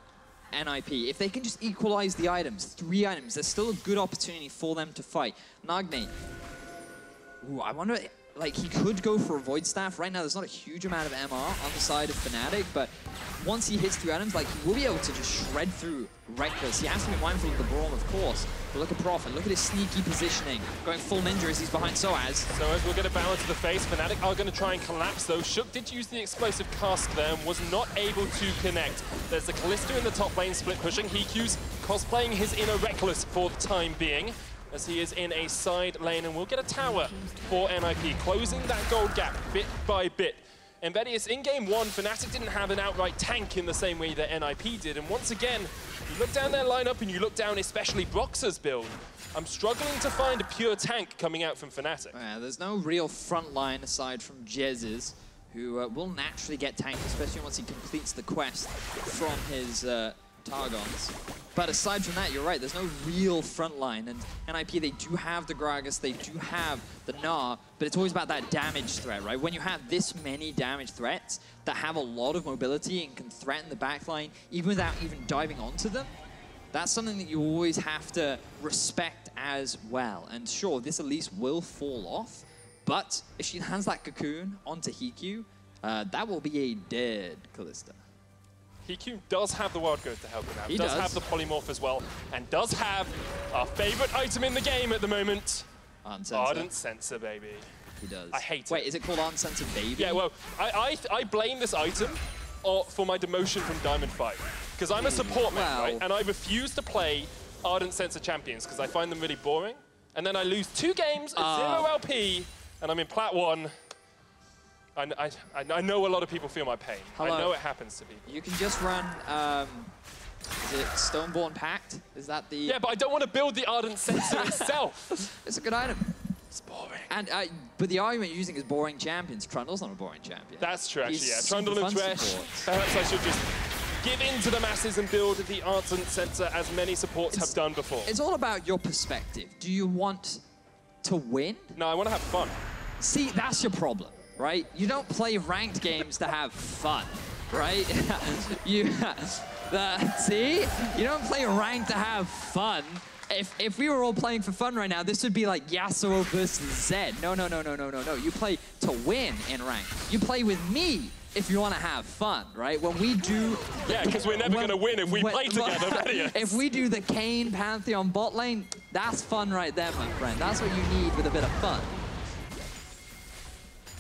NIP, if they can just equalize the items, 3 items, there's still a good opportunity for them to fight. Nagne, ooh, I wonder, like, he could go for a Void Staff. Right now, there's not a huge amount of MR on the side of Fnatic, but once he hits 3 items, like, he will be able to just shred through Rekkles. He has to be mindful of the Braum, of course. But look at Prophet, look at his sneaky positioning. Going full ninja as he's behind sOAZ. sOAZ will get a balance to the face. Fnatic are going to try and collapse, though. Sjokz did use the explosive cast there and was not able to connect. There's the Kalista in the top lane, split pushing. HeaQ's cosplaying his inner Rekkles for the time being, as he is in a side lane, and we'll get a tower for NIP, closing that gold gap bit by bit. And Vedius, in game 1, Fnatic didn't have an outright tank in the same way that NIP did, and once again, you look down their lineup and you look down especially Broxah's build, I'm struggling to find a pure tank coming out from Fnatic. Yeah, there's no real front line aside from Jesiz, who will naturally get tanked, especially once he completes the quest from his Targons. But aside from that, you're right, there's no real front line. And NIP, they do have the Gragas, they do have the Gnar, but it's always about that damage threat, right? When you have this many damage threats that have a lot of mobility and can threaten the backline, even without even diving onto them, that's something that you always have to respect as well. And sure, this Elise will fall off, but if she lands that cocoon onto HeaQ, that will be a dead Kalista. HeaQ does have the Wild Growth to help him out. He does does have the Polymorph as well, and does have our favorite item in the game at the moment. Ardent Sensor, baby. He does. I hate it. Wait, is it called Ardent Sensor, baby? Yeah, well, I blame this item for my demotion from Diamond 5. Because I'm a support man, right? And I refuse to play Ardent Sensor champions because I find them really boring. And then I lose 2 games at 0 LP, and I'm in Plat 1. I know a lot of people feel my pain. Hello. I know it happens to people. You can just run, is it Stoneborn Pact? Is that the... Yeah, but I don't want to build the Ardent Sensor itself. It's a good item. It's boring. And but the argument you're using is boring champions. Trundle's not a boring champion. That's true, actually, He's yeah. Trundle and Thresh. Perhaps I should just give in to the masses and build the Ardent Sensor as many supports have done before. It's all about your perspective. Do you want to win? No, I want to have fun. See, that's your problem, right? You don't play ranked games to have fun, right? See? You don't play ranked to have fun. If we were all playing for fun right now, this would be like Yasuo versus Zed. No. You play to win in rank. You play with me if you want to have fun, right? When we do... Yeah, because we're never going to win if we play together, Vedius. If we do the Kayn Pantheon bot lane, that's fun right there, my friend. That's what you need with a bit of fun.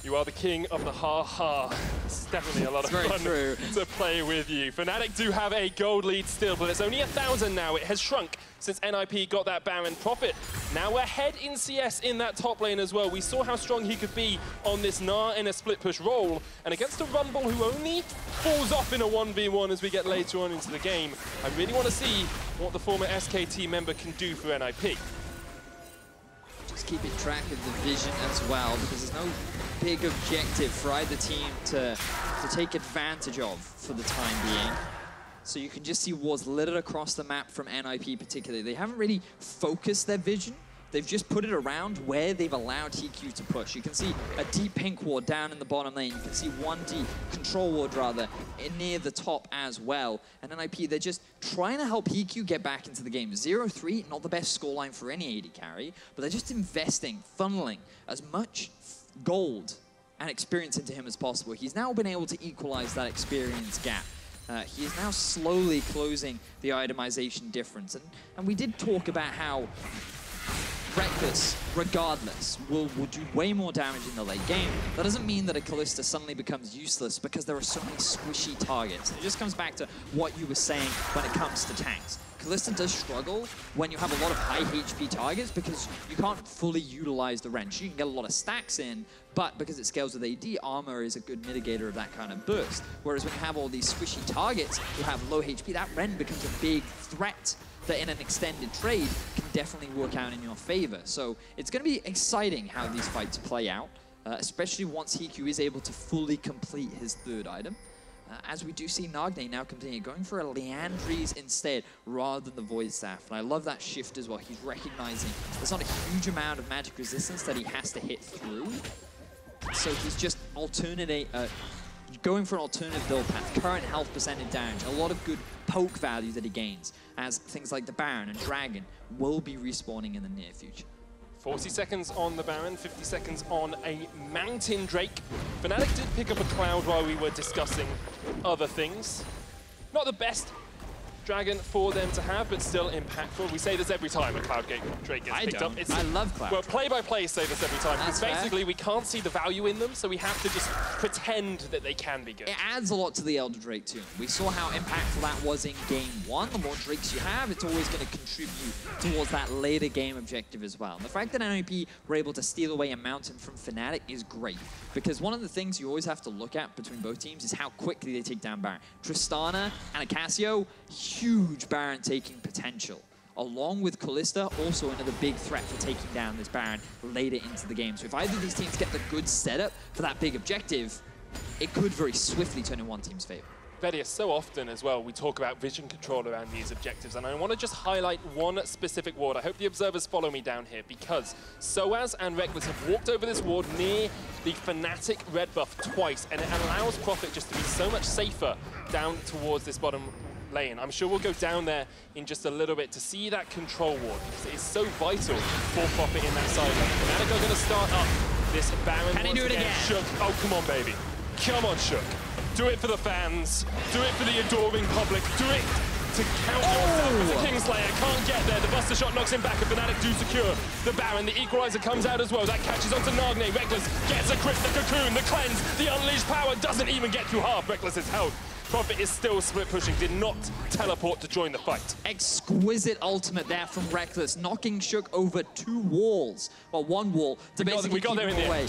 You are the king of the ha-ha. It's definitely a lot of fun to play with you. Fnatic do have a gold lead still, but it's only 1,000 now. It has shrunk since NIP got that Baron Prophet. Now we're ahead in CS in that top lane as well. We saw how strong he could be on this Gnar in a split push role. And against a Rumble who only falls off in a 1v1 as we get later on into the game, I really want to see what the former SKT member can do for NIP. Just keeping track of the vision as well, because there's no big objective for either team to take advantage of for the time being. So you can just see wars littered across the map from NIP particularly. They haven't really focused their vision. They've just put it around where they've allowed HeaQ to push. You can see a deep pink ward down in the bottom lane. You can see one deep control ward rather near the top as well. And NIP, they're just trying to help HeaQ get back into the game. 0-3, not the best scoreline for any AD carry, but they're just investing, funneling as much gold and experience into him as possible. He's now been able to equalize that experience gap. He is now slowly closing the itemization difference. And we did talk about how Rekkles, regardless, will do way more damage in the late game. That doesn't mean that a Kalista suddenly becomes useless because there are so many squishy targets. It just comes back to what you were saying when it comes to tanks. Kalista does struggle when you have a lot of high HP targets because you can't fully utilize the wrench. You can get a lot of stacks in, but because it scales with AD, armor is a good mitigator of that kind of burst. Whereas when you have all these squishy targets who have low HP, that Ren becomes a big threat that in an extended trade can definitely work out in your favor. So it's going to be exciting how these fights play out, especially once HeaQ is able to fully complete his third item. as we do see Nagne now continue going for a Leandries instead rather than the Void Staff. And I love that shift as well. He's recognizing there's not a huge amount of magic resistance that he has to hit through. So he's just going for an alternative build path. Current health percentage damage, a lot of good poke value that he gains, as things like the Baron and Dragon will be respawning in the near future. 40 seconds on the Baron, 50 seconds on a Mountain Drake. Fnatic did pick up a Cloud while we were discussing other things. Not the best Dragon for them to have, but still impactful. We say this every time a Cloud Drake gets picked up. I love Cloud. Well, play-by-play say this every time, because basically we can't see the value in them, so we have to just pretend that they can be good. It adds a lot to the Elder Drake too. We saw how impactful that was in game 1. The more Drakes you have, it's always going to contribute towards that later game objective as well. And the fact that NIP were able to steal away a Mountain from Fnatic is great, because one of the things you always have to look at between both teams is how quickly they take down Baron. Tristana and a Cassio, huge Baron taking potential. Along with Kalista, also another big threat for taking down this Baron later into the game. So if either of these teams get the good setup for that big objective, it could very swiftly turn in one team's favor. Vedius, so often as well, we talk about vision control around these objectives, and I want to just highlight one specific ward. I hope the observers follow me down here, because sOAZ and Rekkles have walked over this ward near the Fnatic red buff twice, and it allows Prophet just to be so much safer down towards this bottom lane. I'm sure we'll go down there in just a little bit to see that control ward, because it is so vital for Prophet in that side lane. Fnatic are going to start up this Baron. Can he do it again? Sjokz. Oh, come on, baby. Come on, Sjokz. Do it for the fans. Do it for the adoring public. Do it to count yourself as a Kingslayer. Can't get there. The Buster Shot knocks him back, and Fnatic do secure the Baron. The Equalizer comes out as well. That catches onto Nagne. Rekkles gets a crit, the Cocoon, the Cleanse, the Unleashed Power doesn't even get through half Rekkles' health. Prophet is still split pushing, did not teleport to join the fight. Exquisite ultimate there from Rekkles, knocking Sjokz over 2 walls. Well, 1 wall to basically keep him away.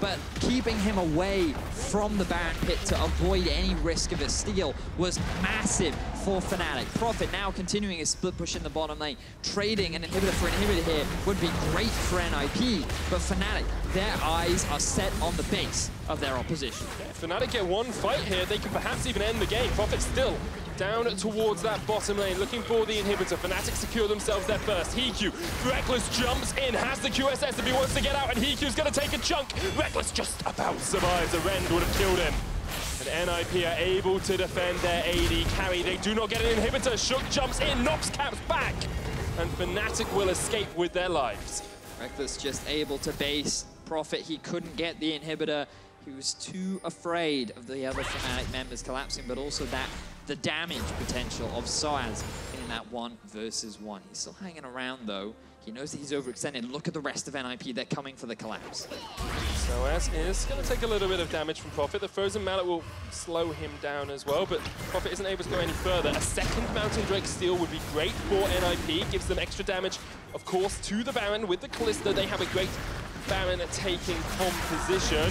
But keeping him away from the Baron pit to avoid any risk of a steal was massive for Fnatic. Prophet now continuing his split push in the bottom lane. Trading an inhibitor for inhibitor here would be great for NIP, but Fnatic, their eyes are set on the base of their opposition. Yeah, if Fnatic get one fight here, they can perhaps even end the game. Prophet still down towards that bottom lane, looking for the inhibitor. Fnatic secure themselves their first. HeaQ, Rekkles jumps in, has the QSS if he wants to get out, and HeaQ's going to take a chunk. Rekkles just about survives. A Rend would have killed him. And NIP are able to defend their AD carry. They do not get an inhibitor. Sjokz jumps in, knocks Caps back, and Fnatic will escape with their lives. Rekkles just able to base Prophet. He couldn't get the inhibitor. He was too afraid of the other Fnatic members collapsing, but also the damage potential of sOAZ in that 1 versus 1. He's still hanging around though. He knows that he's overextended. Look at the rest of NIP. They're coming for the collapse. sOAZ is going to take a little bit of damage from Prophet. The Frozen Mallet will slow him down as well, but Prophet isn't able to go any further. A second Mountain Drake steal would be great for NIP. Gives them extra damage, of course, to the Baron. With the Kalista, they have a great Baron taking composition.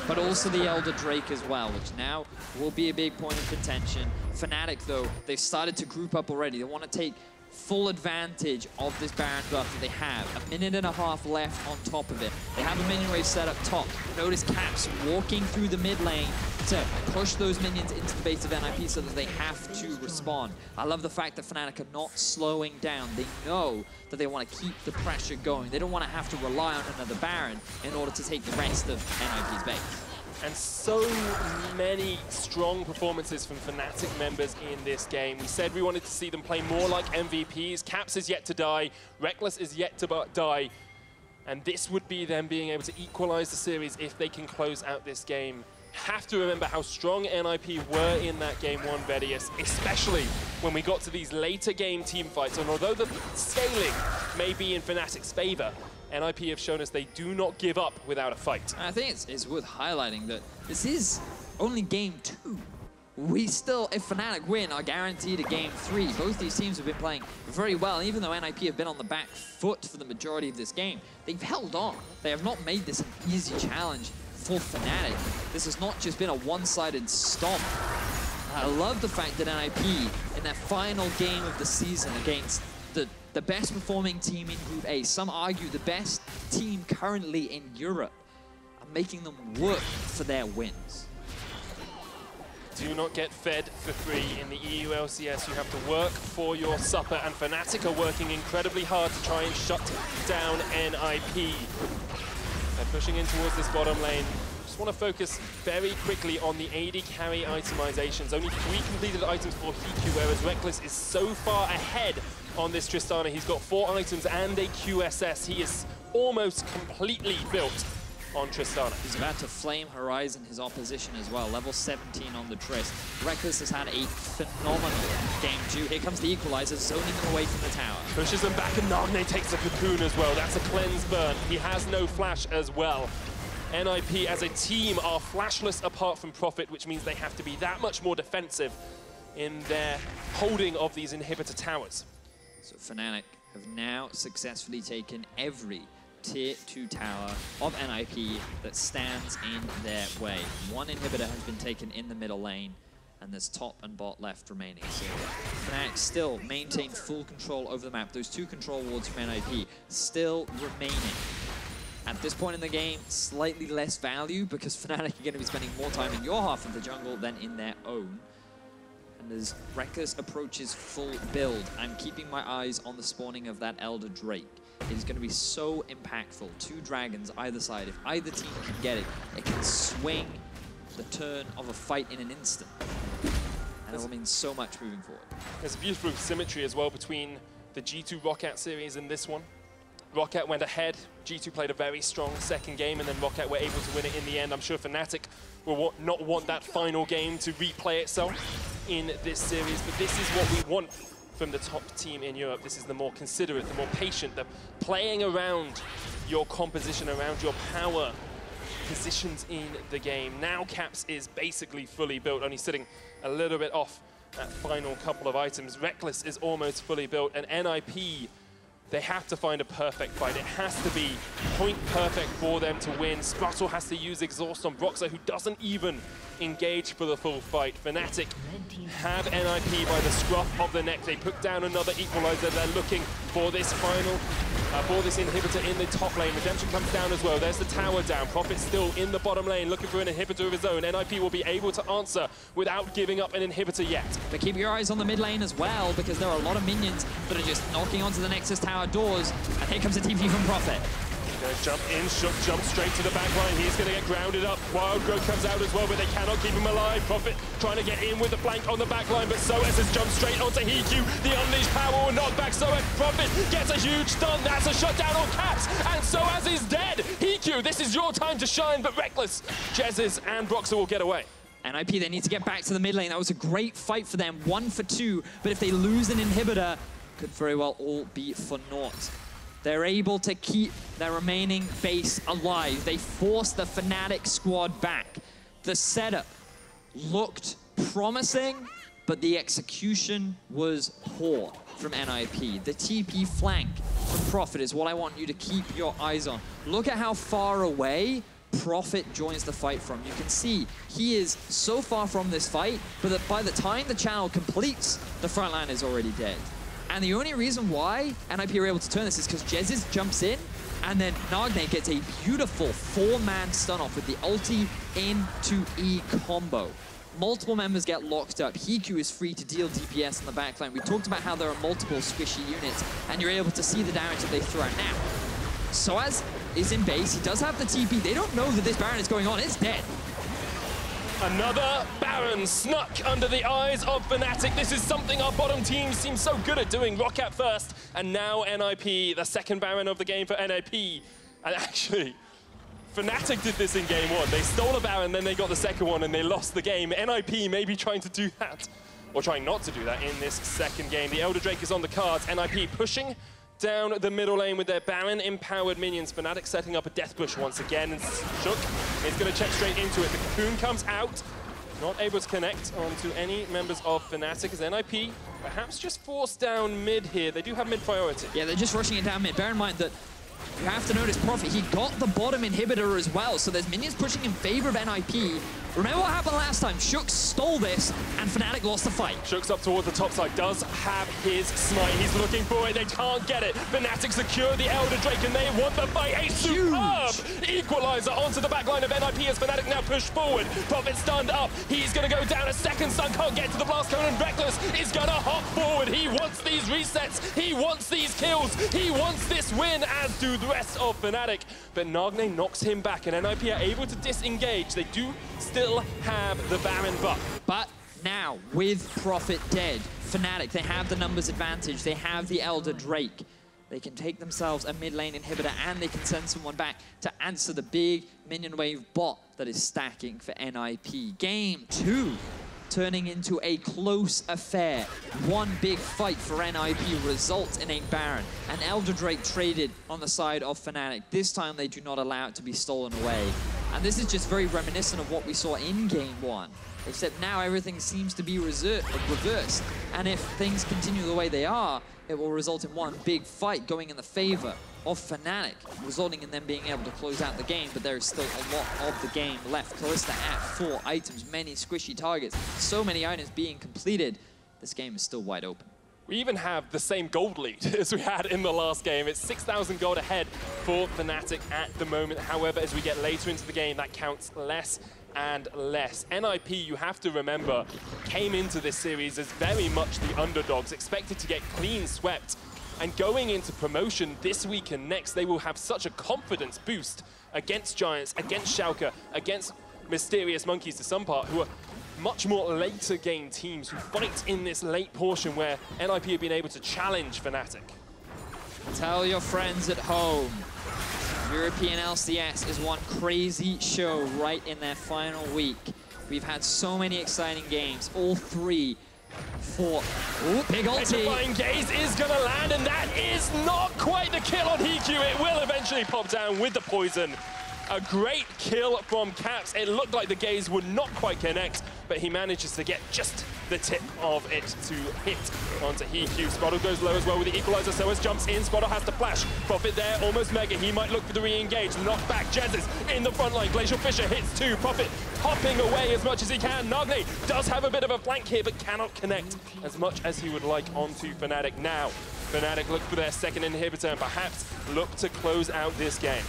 But also the Elder Drake as well, which now will be a big point of contention. Fnatic, though, they've started to group up already. They want to take full advantage of this Baron buff that they have. 1.5 minutes left on top of it. They have a minion wave set up top. Notice Caps walking through the mid lane to push those minions into the base of NIP so that they have to respond. I love the fact that Fnatic are not slowing down. They know that they want to keep the pressure going. They don't want to have to rely on another Baron in order to take the rest of NIP's base. And so many strong performances from Fnatic members in this game. We said we wanted to see them play more like MVPs. Caps is yet to die. Rekkles is yet to die. And this would be them being able to equalize the series if they can close out this game. Have to remember how strong NIP were in that game 1 Vedius, especially when we got to these later game team fights. And although the scaling may be in Fnatic's favor, NIP have shown us they do not give up without a fight. I think it's worth highlighting that this is only game 2. We still, if Fnatic win, are guaranteed a game 3. Both these teams have been playing very well. Even though NIP have been on the back foot for the majority of this game, they've held on. They have not made this an easy challenge for Fnatic. This has not just been a one-sided stomp. I love the fact that NIP, in their final game of the season against the best performing team in Group A, some argue the best team currently in Europe, are making them work for their wins. do not get fed for free in the EU LCS. You have to work for your supper, and Fnatic are working incredibly hard to try and shut down NIP. They're pushing in towards this bottom lane. Just want to focus very quickly on the AD carry itemizations. Only 3 completed items for HeaQ, whereas Rekkles is so far ahead on this Tristana. He's got 4 items and a QSS. He is almost completely built on Tristana. He's about to flame Horizon his opposition as well. Level 17 on the Trist. Rekkles has had a phenomenal game too. Here comes the equalizer, zoning them away from the tower. Pushes them back, and Nagne takes a cocoon as well. That's a cleanse burn. He has no flash as well. NIP as a team are flashless apart from Prophet, which means they have to be that much more defensive in their holding of these inhibitor towers. So Fnatic have now successfully taken every Tier 2 tower of NIP that stands in their way. 1 inhibitor has been taken in the middle lane, and there's top and bot left remaining. So Fnatic still maintain full control over the map. Those 2 control wards from NIP still remaining. At this point in the game, slightly less value because Fnatic are going to be spending more time in your half of the jungle than in their own. And as Rekkles approaches full build, I'm keeping my eyes on the spawning of that Elder Drake. It is going to be so impactful. 2 dragons either side. If either team can get it, it can swing the turn of a fight in an instant. And it will mean so much moving forward. There's a beautiful symmetry as well between the G2 Roccat series and this one. Roccat went ahead, G2 played a very strong second game, and then Roccat were able to win it in the end. I'm sure Fnatic will not want that final game to replay itself in this series, but this is what we want from the top team in Europe. This is the more considerate, the more patient, the playing around your composition, around your power positions in the game. Now Caps is basically fully built, only sitting a little bit off that final couple of items. Rekkles is almost fully built, and NIP, they have to find a perfect fight. It has to be point perfect for them to win. Sprattel has to use exhaust on Broxah, who doesn't even engage for the full fight. Fnatic have NIP by the scruff of the neck. They put down another equalizer. They're looking for this final, for this inhibitor in the top lane. Redemption comes down as well. There's the tower down. Prophet still in the bottom lane, looking for an inhibitor of his own. NIP will be able to answer without giving up an inhibitor yet. But keep your eyes on the mid lane as well, because there are a lot of minions that are just knocking onto the Nexus tower doors. And here comes a TP from Prophet. Gonna jump in, Sjokz jumps straight to the back line. He's gonna get grounded up. Wild Growth comes out as well, but they cannot keep him alive. Prophet trying to get in with the flank on the back line, but sOAZ has jumped straight onto HeaQ. The unleashed power will knock back sOAZ. Prophet gets a huge stun. That's a shutdown on Caps, and sOAZ is dead. HeaQ, this is your time to shine, but Rekkles, Jesiz, and Broxah will get away. NIP, they need to get back to the mid lane. That was a great fight for them, 1 for 2, but if they lose an inhibitor, could very well all be for naught. They're able to keep their remaining base alive. They forced the Fnatic squad back. The setup looked promising, but the execution was poor from NIP. The TP flank from Prophet is what I want you to keep your eyes on. Look at how far away Prophet joins the fight from. You can see he is so far from this fight, but that by the time the channel completes, the front line is already dead. And the only reason why NIP are able to turn this is because Jesiz jumps in, and then Nagne gets a beautiful 4-man stun off with the ulti into E combo. Multiple members get locked up. HeaQ is free to deal DPS in the backline. We talked about how there are multiple squishy units, and you're able to see the damage that they throw out now. sOAZ is in base. He does have the TP. They don't know that this Baron is going on. It's dead. Another Baron snuck under the eyes of Fnatic. This is something our bottom team seems so good at doing. Roccat first, and now NIP, the second Baron of the game for NIP. And actually, Fnatic did this in game 1. They stole a Baron, then they got the second one, and they lost the game. NIP may be trying to do that, or trying not to do that in this second game. The Elder Drake is on the cards. NIP pushing down the middle lane with their Baron-empowered minions. Fnatic setting up a death push once again, and Sjokz is going to check straight into it. The cocoon comes out, not able to connect onto any members of Fnatic, as NIP perhaps just forced down mid here. They do have mid priority. Yeah, they're just rushing it down mid. Bear in mind that you have to notice Prophet, he got the bottom inhibitor as well, so there's minions pushing in favor of NIP. Remember what happened last time? Sjokz stole this, and Fnatic lost the fight. Sjokz up towards the top side, does have his smite. He's looking for it, they can't get it. Fnatic secure the Elder Drake, and they want the fight. A superb equalizer onto the back line of NIP as Fnatic now push forward. Prophet stunned up. He's going to go down. A second stun, can't get to the blast cone, and Rekkles is going to hop forward. He wants these resets. He wants these kills. He wants this win, as do the rest of Fnatic. But Nagne knocks him back, and NIP are able to disengage. They do still have the Baron buff. But now, with Prophet dead, Fnatic, they have the numbers advantage. They have the Elder Drake. They can take themselves a mid lane inhibitor, and they can send someone back to answer the big minion wave bot that is stacking for NIP. Game 2 turning into a close affair. One big fight for NIP results in a Baron. An Elder Drake traded on the side of Fnatic. This time they do not allow it to be stolen away. And this is just very reminiscent of what we saw in Game 1. Except now everything seems to be reversed. And if things continue the way they are, it will result in one big fight going in the favor of Fnatic, resulting in them being able to close out the game, but there is still a lot of the game left. Kalista at 4 items, many squishy targets, so many items being completed. This game is still wide open. We even have the same gold lead as we had in the last game. It's 6,000 gold ahead for Fnatic at the moment. However, as we get later into the game, that counts less and less. NIP, you have to remember, came into this series as very much the underdogs, expected to get clean swept. And going into promotion this week and next, they will have such a confidence boost against Giants, against Sjokz, against Mysterious Monkeys to some part, who are much more later game teams who fight in this late portion where NIP have been able to challenge Fnatic. Tell your friends at home, European LCS is one crazy show right in their final week. We've had so many exciting games, all 3 for... Ooh, big ulti. Petrifying Gaze is going to land, and that is not quite the kill on HeaQ. It will eventually pop down with the poison. A great kill from Caps. It looked like the Gaze would not quite connect, but he manages to get just the tip of it to hit onto HeaQ. Sprattel goes low as well with the equalizer, sOAZ jumps in. Sprattel has to flash. Prophet there, almost mega. He might look for the re-engage. Knock back. Jesiz in the front line. Glacial Fissure hits 2. Prophet hopping away as much as he can. Nagne does have a bit of a flank here, but cannot connect as much as he would like onto Fnatic. Now, Fnatic look for their second inhibitor and perhaps look to close out this game.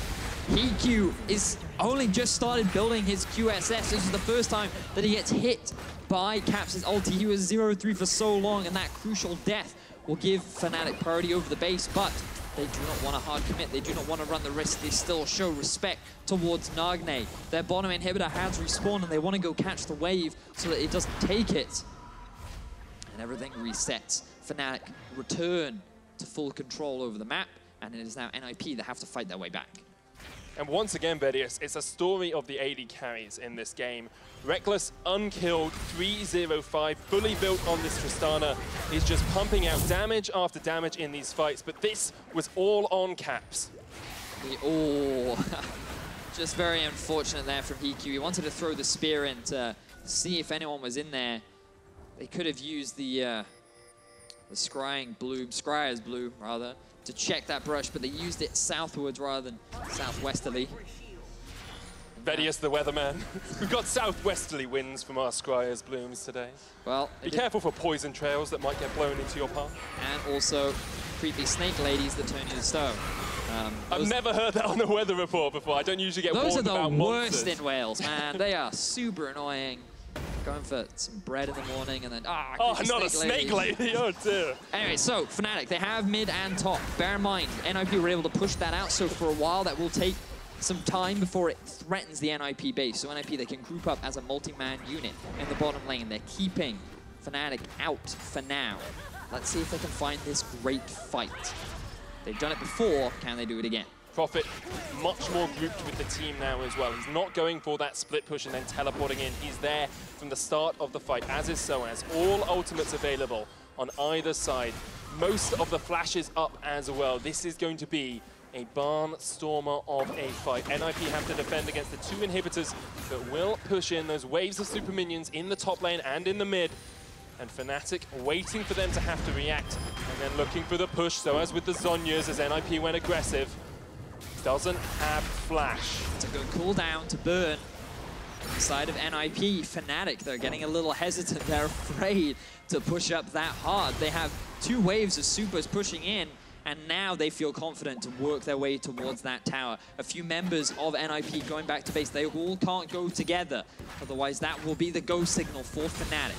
HeaQ is only just started building his QSS. This is the first time that he gets hit by Caps' ulti. He was 0-3 for so long, and that crucial death will give Fnatic priority over the base, but they do not want to hard commit. They do not want to run the risk. They still show respect towards Nagne. Their bottom inhibitor has respawned, and they want to go catch the wave so that it doesn't take it. And everything resets. Fnatic return to full control over the map, and it is now NIP that have to fight their way back. And once again, Vedius, it's a story of the AD carries in this game. Rekkles, unkilled, 305, fully built on this Tristana, is just pumping out damage after damage in these fights, but this was all on Caps. Oh, just very unfortunate there from HeaQ. He wanted to throw the spear in to see if anyone was in there. They could have used the Scryer's bloom, rather, to check that brush, but they used it southwards rather than southwesterly. Vedius, the weatherman. We've got southwesterly winds from our Scryer's blooms today. Well, be careful for poison trails that might get blown into your path. And also creepy snake ladies that turn you to stone. I've never heard that on the weather report before. I don't usually get warned about monsters. Those are the worst in Wales, man. They are super annoying. Going for some bread in the morning and then, not a snake lady, oh dear. Anyway, so Fnatic, they have mid and top. Bear in mind, NIP were able to push that out, so for a while that will take some time before it threatens the NIP base. So NIP, they can group up as a multi-man unit in the bottom lane. They're keeping Fnatic out for now. Let's see if they can find this great fight. They've done it before, can they do it again? Prophet much more grouped with the team now as well. He's not going for that split push and then teleporting in. He's there from the start of the fight, as is sOAZ. All ultimates available on either side. Most of the flashes up as well. This is going to be a barnstormer of a fight. NIP have to defend against the 2 inhibitors that will push in those waves of super minions in the top lane and in the mid. And Fnatic waiting for them to have to react and then looking for the push. sOAZ with the Zhonyas as NIP went aggressive. Doesn't have flash. It's a good cooldown to burn. On the side of NIP, Fnatic, they're getting a little hesitant. They're afraid to push up that hard. They have 2 waves of supers pushing in, and now they feel confident to work their way towards that tower. A few members of NIP going back to base, they all can't go together, otherwise that will be the go signal for Fnatic.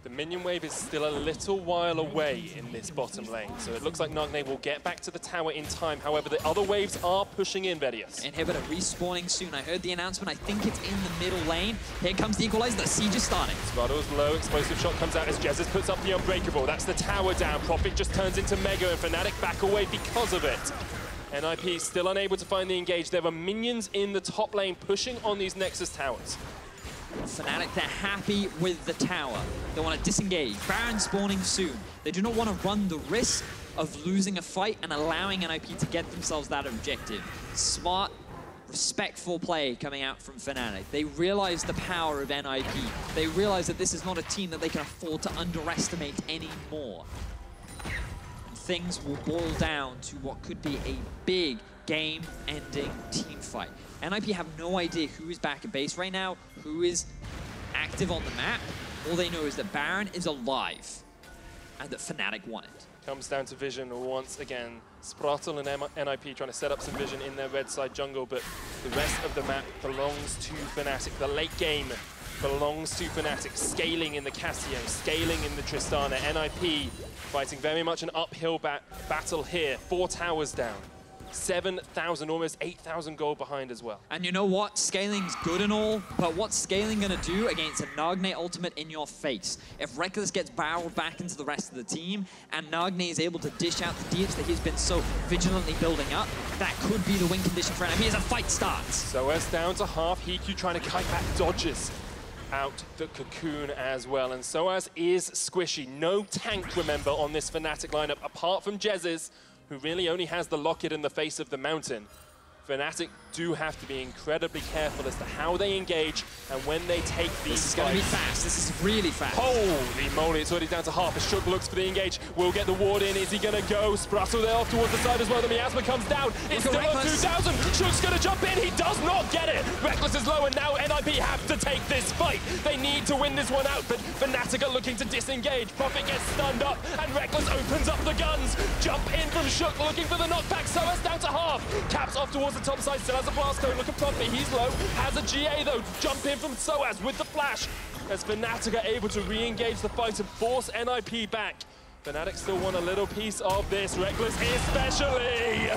The minion wave is still a little while away in this bottom lane, so it looks like Nagne will get back to the tower in time. However, the other waves are pushing in, Vedius. Inhibitor respawning soon. I heard the announcement. I think it's in the middle lane. Here comes the equalizer. The siege is starting. Sprattel's low. Explosive shot comes out as Jesiz puts up the Unbreakable. That's the tower down. Profit just turns into Mega, and Fnatic back away because of it. NIP still unable to find the engage. There are minions in the top lane pushing on these Nexus towers. Fnatic, they're happy with the tower. They want to disengage. Baron spawning soon. They do not want to run the risk of losing a fight and allowing NIP to get themselves that objective. Smart, respectful play coming out from Fnatic. They realize the power of NIP. They realize that this is not a team that they can afford to underestimate anymore. And things will boil down to what could be a big game-ending team fight. NIP have no idea who is back at base right now, who is active on the map. All they know is that Baron is alive and that Fnatic won it. Comes down to vision once again. Sprattel and NIP trying to set up some vision in their red side jungle, but the rest of the map belongs to Fnatic. The late game belongs to Fnatic. Scaling in the Cassio, scaling in the Tristana. NIP fighting very much an uphill battle here. 4 towers down. 7,000, almost 8,000 gold behind as well. And you know what? Scaling's good and all, but what's scaling gonna do against a Nagne ultimate in your face? If Rekkles gets barreled back into the rest of the team, and Nagne is able to dish out the deeps that he's been so vigilantly building up, that could be the win condition for him. As a fight starts. sOAZ down to half. HeaQ trying to kite back dodges out the cocoon as well. And sOAZ is squishy. No tank, remember, on this Fnatic lineup, apart from Jesiz, who really only has the locket in the face of the mountain. Fnatic do have to be incredibly careful as to how they engage and when they take these This is going to be fast. This is really fast. Holy moly, it's already down to half. As Sjokz looks for the engage, will get the ward in. Is he going to go? Sprattel there off towards the side as well. The miasma comes down. It's still on 2,000. Sjokz going to jump in. He does not get it. Rekkles is low, and now NIP have to take this fight. They need to win this one out, but Fnatic are looking to disengage. Profit gets stunned up, and Rekkles opens up the guns. Jump in from Sjokz, looking for the knockback. sOAZ down to half. Caps off towards the top side, still has a blast code. Look at Profit, he's low. Has a GA though. Jump in from sOAZ with the flash. As Fnatic are able to re-engage the fight and force NIP back. Fnatic still want a little piece of this. Rekkles especially.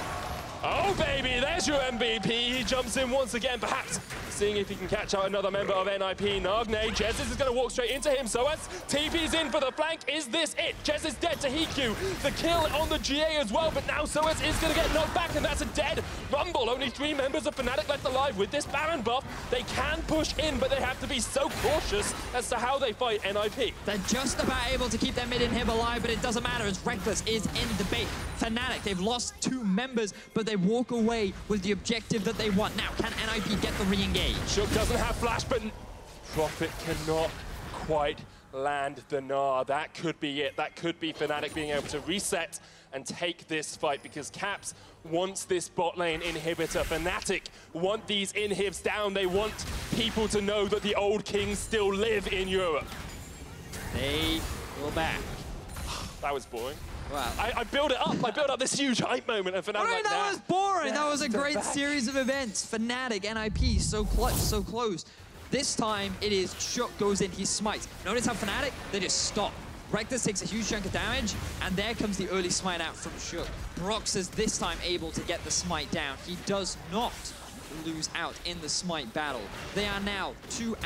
Oh baby, there's your MVP. He jumps in once again, perhaps seeing if he can catch out another member of NIP. Nagne, Jesiz is going to walk straight into him. sOAZ TP's in for the flank. Is this it? Jesiz dead to HeaQ. The kill on the GA as well, but now sOAZ is going to get knocked back, and that's a dead Rumble. Only 3 members of Fnatic left alive. With this Baron buff, they can push in, but they have to be so cautious as to how they fight NIP. They're just about able to keep their mid inhib alive, but it doesn't matter as Rekkles is in debate. Fnatic, they've lost 2 members, but they walk away with the objective that they want. Now, can NIP get the re-engage? Sjokz doesn't have flash, but Profit cannot quite land the Gnar. That could be it. That could be Fnatic being able to reset and take this fight, because Caps wants this bot lane inhibitor. Fnatic want these inhibs down. They want people to know that the old kings still live in Europe. They will back. That was boring. Wow. I built it up. I built up this huge hype moment, and Fnatic like that was boring. That was a great series of events. Fnatic, NIP, so clutch, so close. This time, it is Sjokz goes in, he smites. Notice how Fnatic, they just stop. Rekkles takes a huge chunk of damage, and there comes the early smite out from Sjokz. Broxah is this time able to get the smite down. He does not lose out in the smite battle. They are now 2-2.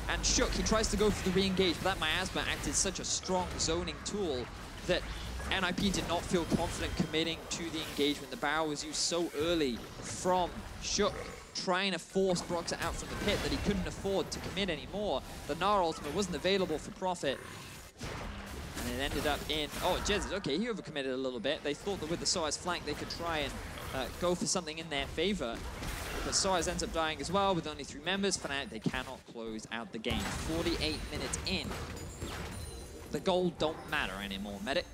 And Sjokz, he tries to go for the re-engage, but that miasma acted such a strong zoning tool that NIP did not feel confident committing to the engagement. The barrel was used so early from Sjokz, trying to force Broxah out from the pit that he couldn't afford to commit anymore. The Gnar ultimate wasn't available for Profit. And it ended up in, oh, Jesiz, okay, he overcommitted a little bit. They thought that with the sOAZ flank, they could try and go for something in their favor. But sOAZ ends up dying as well with only 3 members. Fnatic, they cannot close out the game. 48 minutes in. The gold don't matter anymore, Medic.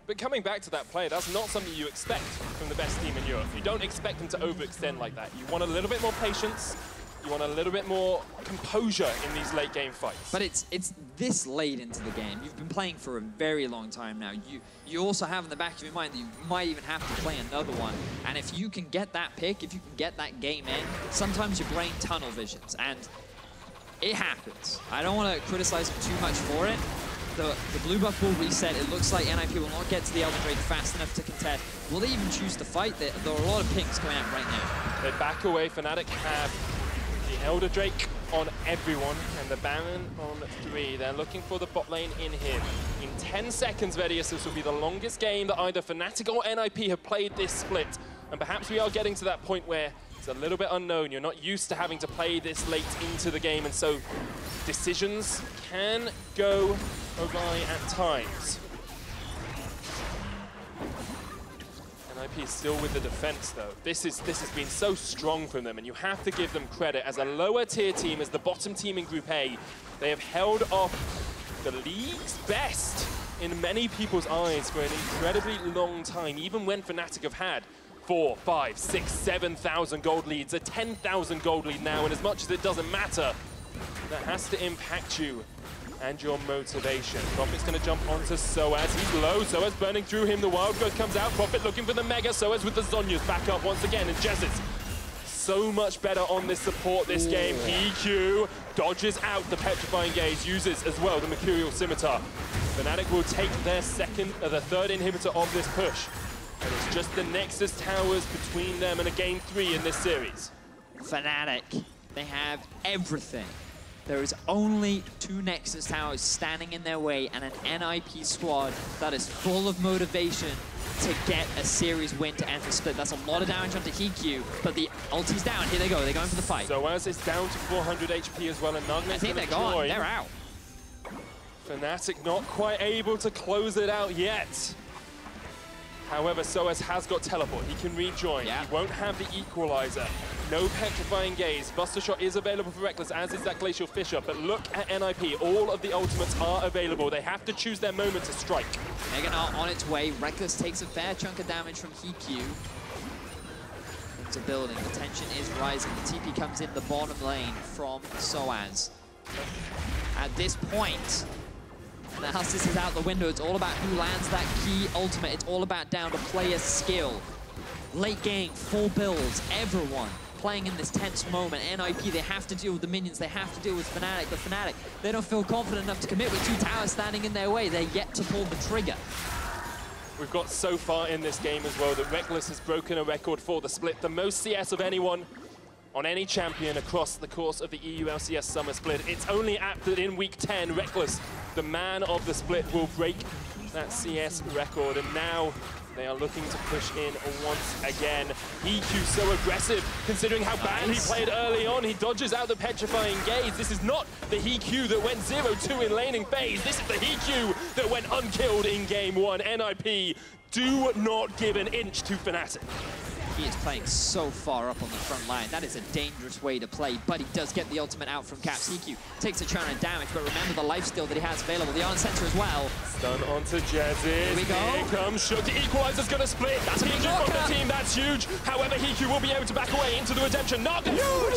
But coming back to that play, that's not something you expect from the best team in Europe. You don't expect them to overextend like that. You want a little bit more patience. You want a little bit more composure in these late game fights. But it's this late into the game. You've been playing for a very long time now. You also have in the back of your mind that you might even have to play another one. And if you can get that pick, if you can get that game in, sometimes your brain tunnel visions. And it happens. I don't want to criticize him too much for it. The blue buff will reset. It looks like NIP will not get to the Elder Drake fast enough to contest. Will they even choose to fight? There are a lot of pings coming out right now. They back away. Fnatic have the Elder Drake on everyone and the Baron on 3. They're looking for the bot lane in here. In 10 seconds, Vedius, this will be the longest game that either Fnatic or NIP have played this split. And perhaps we are getting to that point where it's a little bit unknown. You're not used to having to play this late into the game, and so decisions can go awry at times. NIP is still with the defense, though. This has been so strong from them, and you have to give them credit. As a lower tier team, as the bottom team in Group A, they have held off the league's best in many people's eyes for an incredibly long time, even when Fnatic have had 4, 5, 6, 7,000 gold leads, a 10,000 gold lead now, and as much as it doesn't matter, that has to impact you and your motivation. Prophet's going to jump onto sOAZ. He's low. sOAZ burning through him. The Wild Growth comes out. Prophet looking for the Mega. sOAZ with the Zhonya's back up once again. And Jesiz so much better on this support this game. HeaQ dodges out the Petrifying Gaze. Uses as well the Mercurial Scimitar. Fnatic will take their the third inhibitor of this push. And it's just the Nexus towers between them and a game 3 in this series. Fnatic, they have everything. There is only 2 Nexus towers standing in their way and an NIP squad that is full of motivation to get a series win to end the split. That's a lot of damage onto HeaQ, but the ulti's down. Here they go. They're going for the fight. sOAZ is down to 400 HP as well, and Nagne I think they're gone. They're out. Fnatic not quite able to close it out yet. However, sOAZ has got teleport. He can rejoin. Yeah. He won't have the equalizer. No Petrifying Gaze. Buster Shot is available for Rekkles, as is that Glacial Fissure. But look at NIP. All of the ultimates are available. They have to choose their moment to strike. Gnar on its way. Rekkles takes a fair chunk of damage from HeaQ. Into building. The tension is rising. The TP comes in the bottom lane from sOAZ. At this point, analysis is out the window. It's all about who lands that key ultimate. It's all about down to player skill. Late game, full builds, everyone playing in this tense moment. NIP, they have to deal with the minions. They have to deal with Fnatic. The Fnatic, they don't feel confident enough to commit with 2 towers standing in their way. They're yet to pull the trigger. We've got so far in this game as well that Rekkles has broken a record for the split. The most CS of anyone on any champion across the course of the EU LCS Summer Split. It's only apt that in week 10, Rekkles, the man of the split, will break that CS record. And now they are looking to push in once again. HeaQ so aggressive, considering how bad he played early on. He dodges out the Petrifying Gaze. This is not the HeaQ that went 0-2 in laning phase. This is the HeaQ that went unkilled in game 1. NIP, do not give an inch to Fnatic. He is playing so far up on the front line. That is a dangerous way to play, but he does get the ultimate out from Caps. HeaQ takes a chunk of damage, but remember the lifesteal that he has available. The Iron Sensor as well. Stun onto Jesiz. Here we go. Here comes Sjokz. The equalizer's going to split. That's a huge from the team. That's huge. However, HeaQ will be able to back away into the redemption. Nagne. Huge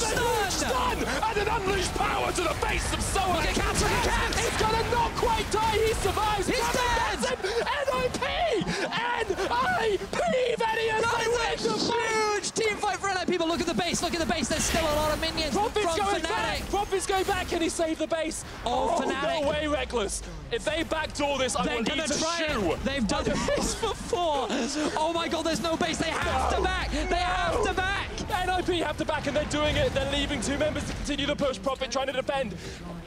stun! And an unleashed power to the face of sOAZ. He can catch. He's going to not quite die. He survives. He's dead. NIP! Vedius! That is a huge team fight for NIP. But look at the base. Look at the base. There's still a lot of minions from Fnatic. Prophet's going back. Can he save the base? Fnatic. No way, Rekkles. If they backdoor this, I will eat a shoe. They've done this before. Oh my god, there's no base. They have to back. They have to back. NIP have to back, and they're doing it. They're leaving 2 members to continue the push. Prophet trying to defend.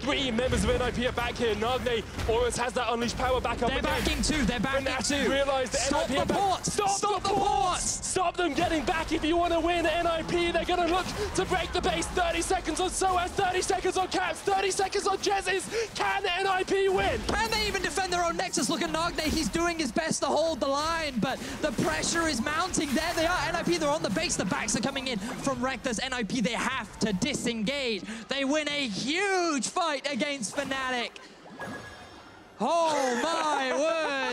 3 members of NIP are back here. Nagne always has that unleashed power back up again. They're backing 2. They're backing 2. Realize that Stop NIP the ports. Stop the ports. Stop them getting back if you want to win. NIP, they're going to look to break the base. 30 seconds on sOAZ, 30 seconds on Caps, 30 seconds on Jesiz. Can NIP win? Can they even defend their own Nexus? Look at Nagne. He's doing his best to hold the line, but the pressure is mounting. There they are. NIP, they're on the base. The backs are coming in from Rekkles. NIP, they have to disengage. They win a huge fight against Fnatic. Oh my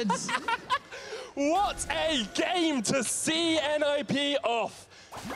words. What a game to see NIP off.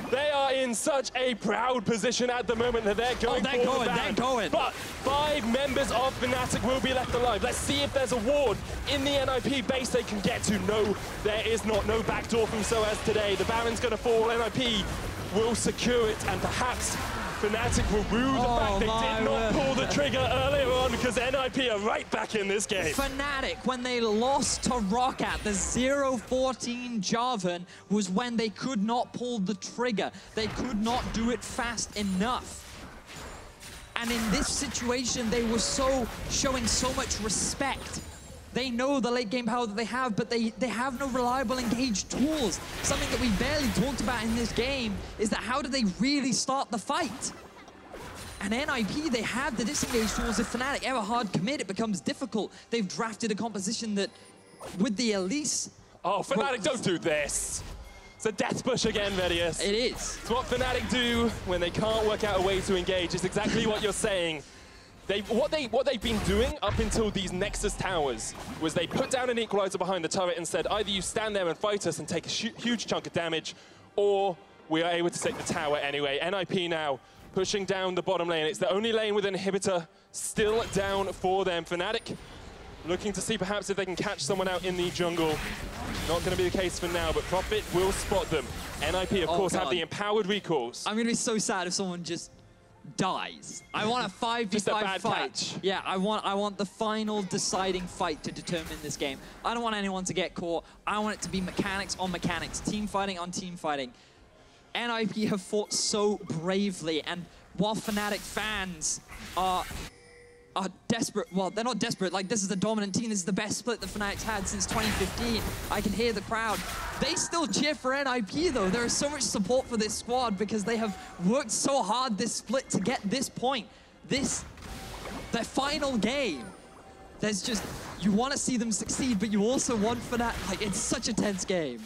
They are in such a proud position at the moment that they're going for the ban. They're going. But 5 members of Fnatic will be left alive. Let's see if there's a ward in the NIP base they can get to. No, there is not. No backdoor from sOAZ today. The Baron's going to fall. NIP will secure it, and perhaps Fnatic will rue the fact they did not pull the trigger earlier on, because NIP are right back in this game. Fnatic, when they lost to Roccat, the 0-14 Jarvan was when they could not pull the trigger. They could not do it fast enough. And in this situation, they were showing so much respect. They know the late game power that they have, but they have no reliable engaged tools. Something that we barely talked about in this game is that how do they really start the fight? And NIP, they have the disengage tools. If Fnatic ever hard commit, it becomes difficult. They've drafted a composition that, with the Elise... Oh, Fnatic, don't do this. It's a death push again, Vedius. It is. It's what Fnatic do when they can't work out a way to engage. It's exactly what you're saying. What they've been doing up until these Nexus towers was they put down an equalizer behind the turret and said, either you stand there and fight us and take a huge chunk of damage, or we are able to take the tower anyway. NIP now pushing down the bottom lane. It's the only lane with an inhibitor still down for them. Fnatic looking to see perhaps if they can catch someone out in the jungle. Not going to be the case for now, but Profit will spot them. NIP, of course, have the empowered recalls. I'm going to be so sad if someone just dies. I want a 5v5 fight. Catch. Yeah, I want the final deciding fight to determine this game. I don't want anyone to get caught. I want it to be mechanics on mechanics, team fighting on team fighting. NIP have fought so bravely, and while Fnatic fans are desperate, well, they're not desperate, like this is the dominant team, this is the best split that Fnatic's had since 2015. I can hear the crowd. They still cheer for NIP though. There is so much support for this squad because they have worked so hard this split to get this point. Their final game. There's just, you want to see them succeed, but you also want Fnatic, like it's such a tense game.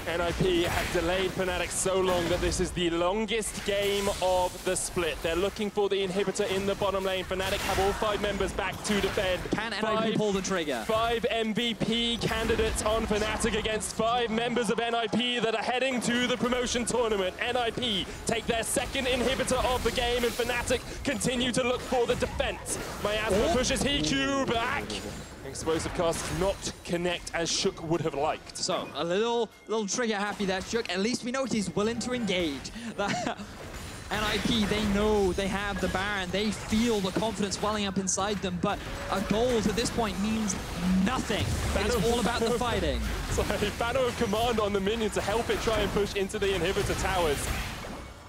NIP have delayed Fnatic so long that this is the longest game of the split. They're looking for the inhibitor in the bottom lane. Fnatic have all 5 members back to defend. Can NIP pull the trigger? 5 MVP candidates on Fnatic against 5 members of NIP that are heading to the promotion tournament. NIP take their second inhibitor of the game, and Fnatic continue to look for the defense. Miasma pushes HeaQ back. Explosive cast does not connect as Sjokz would have liked. So, a little trigger happy there, Sjokz. At least we know he's willing to engage. NIP, they know they have the Baron. They feel the confidence welling up inside them, but a goal to this point means nothing. It's all about the fighting. Sorry, banner of command on the minion to help it try and push into the inhibitor towers.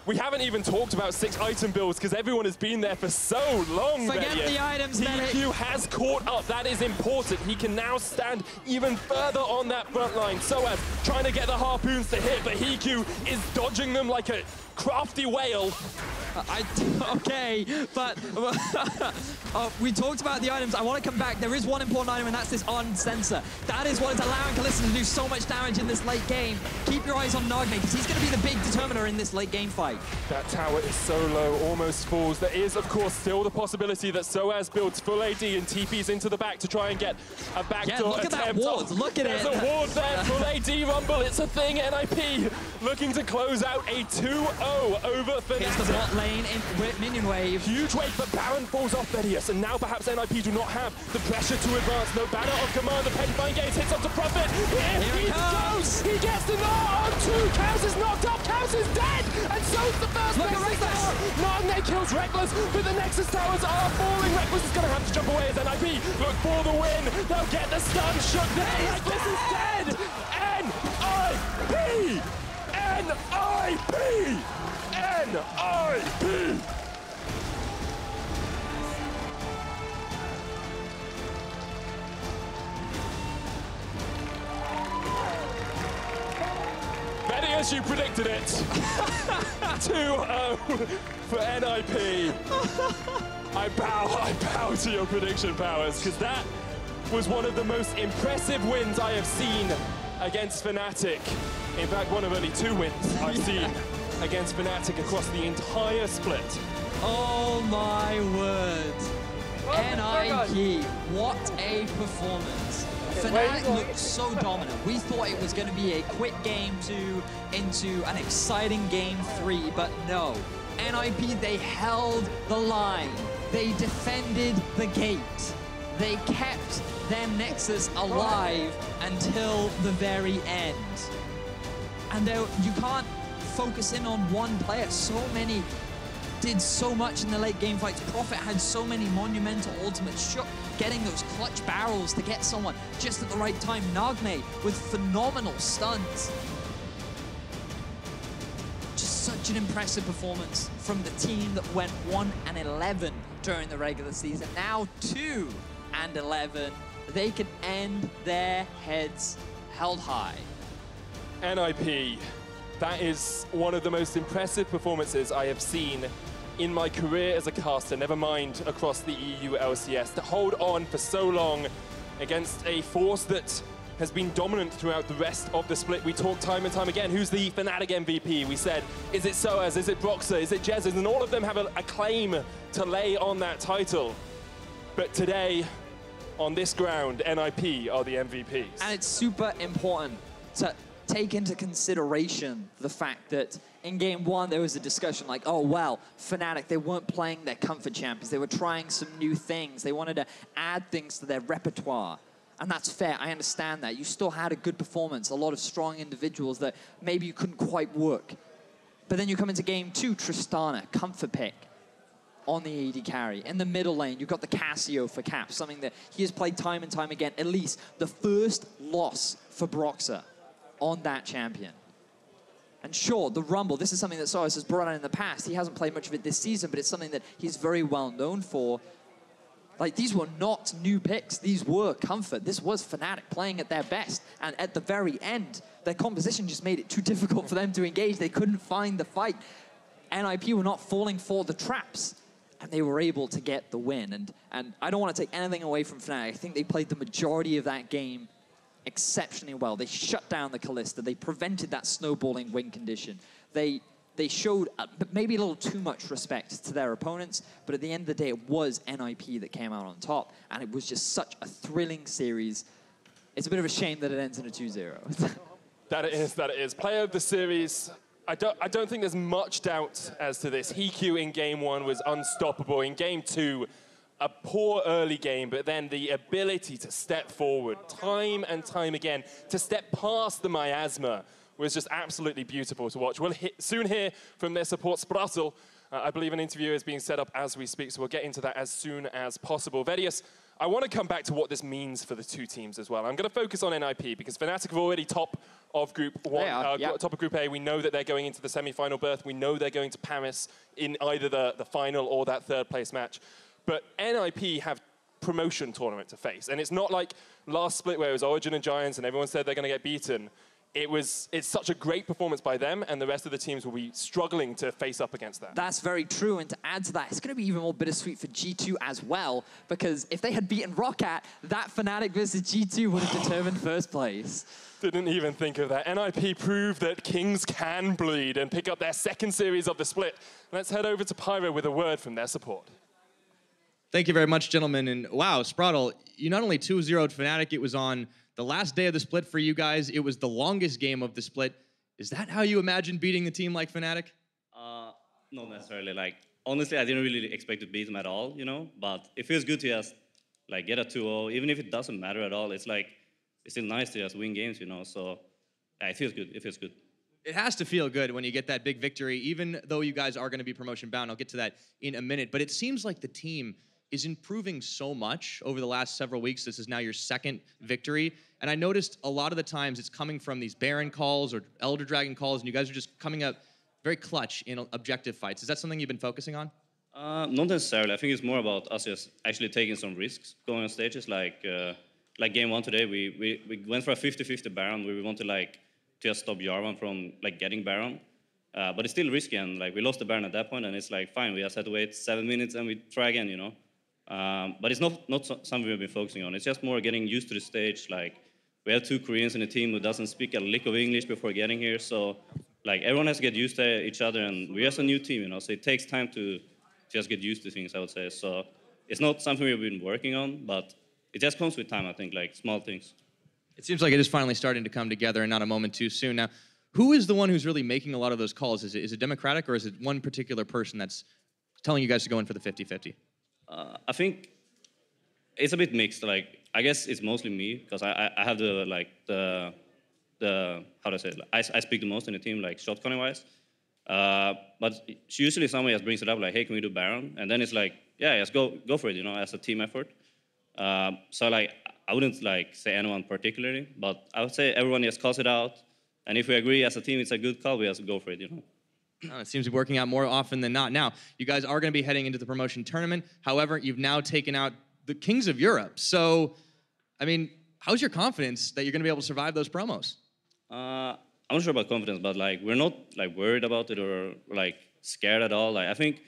We haven't even talked about 6 item builds because everyone has been there for so long. Forget the items, HeaQ has caught up. That is important. He can now stand even further on that front line. sOAZ trying to get the harpoons to hit, but HeaQ is dodging them like a crafty whale. Okay, but we talked about the items. I want to come back. There is one important item, and that's this on sensor. That is what is allowing Kalista to do so much damage in this late game. Keep your eyes on Nagne, because he's going to be the big determiner in this late game fight. That tower is so low, almost falls. There is, of course, still the possibility that sOAZ builds full AD and TPs into the back to try and get a backdoor look attempt. at that ward. Look at There's it. a ward there. Full AD rumble. It's a thing. NIP looking to close out a 2-0 over Fnatic. Here's the bot lane in minion wave. Huge wave, but Baron falls off Vedius, and now perhaps NIP do not have the pressure to advance. No banner of command. The Petrifying Gaze hits onto Profit. Here he goes. He gets the Gnar on 2. Kaos is knocked up. Kaos is dead, and so's the first Nexus tower. Nagne kills Rekkles, but the Nexus towers are falling. Rekkles is going to have to jump away as NIP look for the win. They'll get the stun. Sjokz there. Rekkles is dead. NIP. NIP. NIP. Vedius, you predicted it. 2-0 for NIP. I bow to your prediction powers, because that was one of the most impressive wins I have seen against Fnatic. In fact, one of only 2 wins I've seen against Fnatic across the entire split. Oh my word. NIP, what a performance. Fnatic looked so dominant. We thought it was going to be a quick game 2 into an exciting game 3, but no. NIP, they held the line. They defended the gate. They kept their Nexus alive until the very end. And you can't focus in on one player. So many did so much in the late game fights. Prophet had so many monumental ultimates. Sjokz getting those clutch barrels to get someone just at the right time. Nagne with phenomenal stuns. Just such an impressive performance from the team that went 1-11 during the regular season. Now 2-11. They can end their heads held high. NIP, that is one of the most impressive performances I have seen in my career as a caster, never mind across the EU LCS, to hold on for so long against a force that has been dominant throughout the rest of the split. We talked time and time again, who's the Fnatic MVP? We said, is it sOAZ, is it Broxah, is it Jesiz? And all of them have a claim to lay on that title. But today, on this ground, NIP are the MVPs. And it's super important to take into consideration the fact that in game 1 there was a discussion like, oh well, Fnatic, they weren't playing their comfort champions, they were trying some new things, they wanted to add things to their repertoire. And that's fair, I understand that. You still had a good performance, a lot of strong individuals that maybe you couldn't quite work. But then you come into game 2, Tristana, comfort pick on the AD carry. In the middle lane, you've got the Cassio for Cap, something that he has played time and time again. Elise, the first loss for Broxah on that champion. And sure, the Rumble, this is something that sOAZ has brought on in the past. He hasn't played much of it this season, but it's something that he's very well known for. Like, these were not new picks. These were comfort. This was Fnatic playing at their best. And at the very end, their composition just made it too difficult for them to engage. They couldn't find the fight. NIP were not falling for the traps. And they were able to get the win. And I don't want to take anything away from Fnatic. I think they played the majority of that game exceptionally well. They shut down the Kalista. They prevented that snowballing win condition. They showed maybe a little too much respect to their opponents, but at the end of the day, it was NIP that came out on top, and it was just such a thrilling series. It's a bit of a shame that it ends in a 2-0. That it is. Player of the series, I don't think there's much doubt as to this. HeaQ in game 1 was unstoppable. In game 2, a poor early game, but then the ability to step forward time and time again, to step past the miasma, was just absolutely beautiful to watch. We'll soon hear from their support, Sprattel. I believe an interview is being set up as we speak, so we'll get into that as soon as possible. Vedius, I want to come back to what this means for the two teams as well. I'm going to focus on NIP, because Fnatic are already top of Group 1, top of Group A. We know that they're going into the semi-final berth. We know they're going to Paris in either the final or that third-place match. But NIP have promotion tournament to face. And it's not like last split where it was Origin and Giants and everyone said they're going to get beaten. It's such a great performance by them, and the rest of the teams will be struggling to face up against that. That's very true, and to add to that, it's going to be even more bittersweet for G2 as well, because if they had beaten Roccat, that Fnatic versus G2 would have determined first place. Didn't even think of that. NIP proved that Kings can bleed and pick up their second series of the split. Let's head over to Pyro with a word from their support. Thank you very much, gentlemen. And wow, Sprattel, you not only 2-0'd Fnatic, it was on the last day of the split for you guys. It was the longest game of the split. Is that how you imagine beating a team like Fnatic? Not necessarily. Like, honestly, I didn't really expect to beat them at all, you know? But it feels good to just, like, get a 2-0. Even if it doesn't matter at all, it's like, it's still nice to just win games, you know? So, yeah, it feels good. It feels good. It has to feel good when you get that big victory, even though you guys are going to be promotion bound. I'll get to that in a minute. But it seems like the team is improving so much over the last several weeks. This is now your second victory. And I noticed a lot of the times it's coming from these Baron calls or Elder Dragon calls, and you guys are just coming up very clutch in objective fights. Is that something you've been focusing on? Not necessarily. I think it's more about us just actually taking some risks going on stages. Like game 1 today, we went for a 50-50 Baron where we wanted to just stop Jarvan from getting Baron. But it's still risky, and we lost the Baron at that point, and it's fine. We just had to wait 7 minutes and we try again, you know. But it's not something we've been focusing on. It's just more getting used to the stage. We have 2 Koreans in the team who doesn't speak a lick of English before getting here, so everyone has to get used to each other, and we're just a new team, you know. So it takes time to just get used to things, I would say. So it's not something we've been working on, but it just comes with time, I think, small things. It seems like it is finally starting to come together and not a moment too soon. Now, who is the one who's really making a lot of those calls? Is it democratic, or is it one particular person that's telling you guys to go in for the 50-50? I think it's a bit mixed. Like, I guess it's mostly me, because I have the how do I say it? I speak the most in the team, like shot calling wise. But usually somebody else brings it up, like, hey, can we do Baron? And then it's like, yeah, let's go for it, you know, as a team effort. So like, I wouldn't like say anyone particularly, but I would say everyone just calls it out. And if we agree as a team it's a good call, we have to go for it, you know. It seems to be working out more often than not. Now, you guys are going to be heading into the promotion tournament. However, you've now taken out the Kings of Europe. So, I mean, how's your confidence that you're going to be able to survive those promos? I'm not sure about confidence, but like we're not like worried about it or like scared at all. Like I think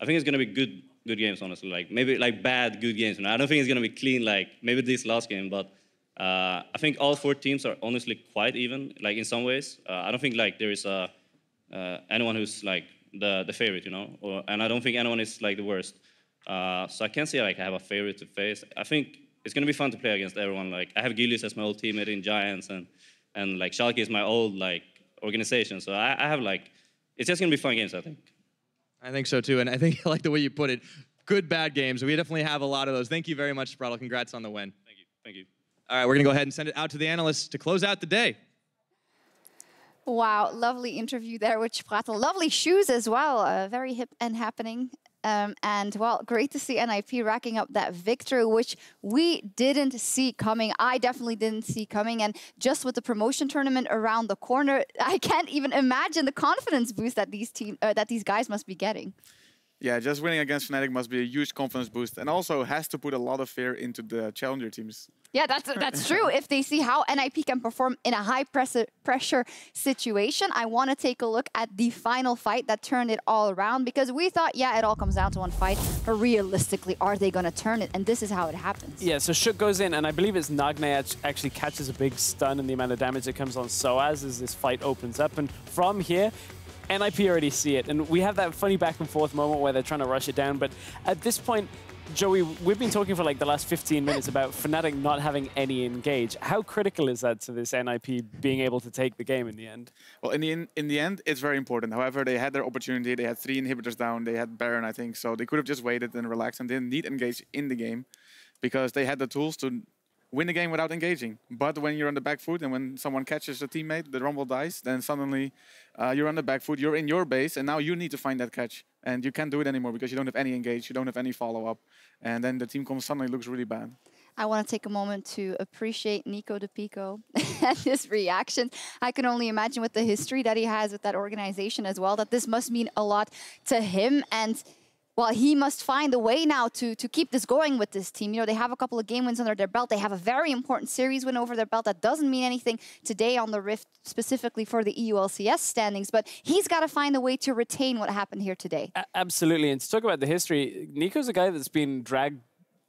it's going to be good games, honestly. Like maybe like bad good games. And I don't think it's going to be clean like maybe this last game, but I think all 4 teams are honestly quite even, like in some ways. I don't think like there is anyone who's like the favorite, you know, and I don't think anyone is like the worst. So I can't say like I have a favorite to face. I think it's gonna be fun to play against everyone. Like I have Gillis as my old teammate in Giants, and like Sjokz is my old like organization. So I have like, it's just gonna be fun games, I think. I think so too, and I think I like the way you put it. Good bad games. We definitely have a lot of those. Thank you very much, Sprattel. Congrats on the win. Thank you. All right, we're gonna go ahead and send it out to the analysts to close out the day. Wow, lovely interview there with Sprattel. Lovely shoes as well, very hip and happening. And well, great to see NIP racking up that victory, which we didn't see coming. I definitely didn't see coming. And just with the promotion tournament around the corner, I can't even imagine the confidence boost that these guys must be getting. Yeah, just winning against Fnatic must be a huge confidence boost, and also has to put a lot of fear into the challenger teams. Yeah, that's true. If they see how NIP can perform in a high pressure situation, I want to take a look at the final fight that turned it all around, because we thought, yeah, it all comes down to one fight, but realistically, are they going to turn it? And this is how it happens. Yeah, so Sjokz goes in, and I believe it's Nagne actually catches a big stun, and the amount of damage that comes on sOAZ as this fight opens up. And from here, NIP already see it, and we have that funny back and forth moment where they're trying to rush it down. But at this point, Joey, we've been talking for like the last 15 minutes about Fnatic not having any engage. How critical is that to this NIP being able to take the game in the end? Well, in the end, it's very important. However, they had their opportunity. They had 3 inhibitors down. They had Baron, I think. So they could have just waited and relaxed and didn't need engage in the game, because they had the tools to win the game without engaging. But when you're on the back foot and when someone catches a teammate, the rumble dies, then suddenly you're on the back foot, you're in your base, and now you need to find that catch. And you can't do it anymore because you don't have any engage, you don't have any follow-up. And then the team suddenly looks really bad. I want to take a moment to appreciate Nico de Pico and his reaction. I can only imagine with the history that he has with that organization as well, that this must mean a lot to him. And well, he must find a way now to keep this going with this team. You know, they have a couple of game wins under their belt. They have a very important series win over their belt. That doesn't mean anything today on the Rift, specifically for the EU LCS standings. But he's got to find a way to retain what happened here today. Absolutely. And to talk about the history, Nico's a guy that's been dragged,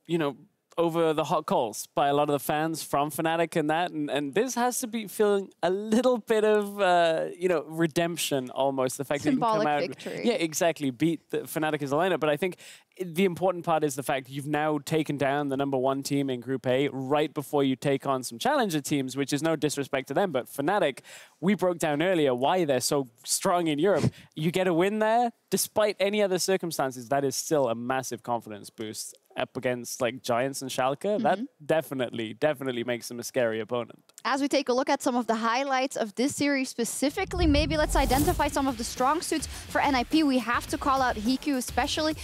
you know, over the hot coals by a lot of the fans from Fnatic and that. And this has to be feeling a little bit of, you know, redemption almost. The fact symbolic that you can come victory. out, yeah, exactly, beat the Fnatic as a lineup. But I think the important part is the fact you've now taken down the #1 team in Group A right before you take on some challenger teams, which is no disrespect to them. But Fnatic, we broke down earlier why they're so strong in Europe. You get a win there, despite any other circumstances, that is still a massive confidence boost up against like Giants and Schalke. That definitely makes them a scary opponent. As we take a look at some of the highlights of this series specifically, maybe let's identify some of the strong suits for NIP. We have to call out HeaQ, especially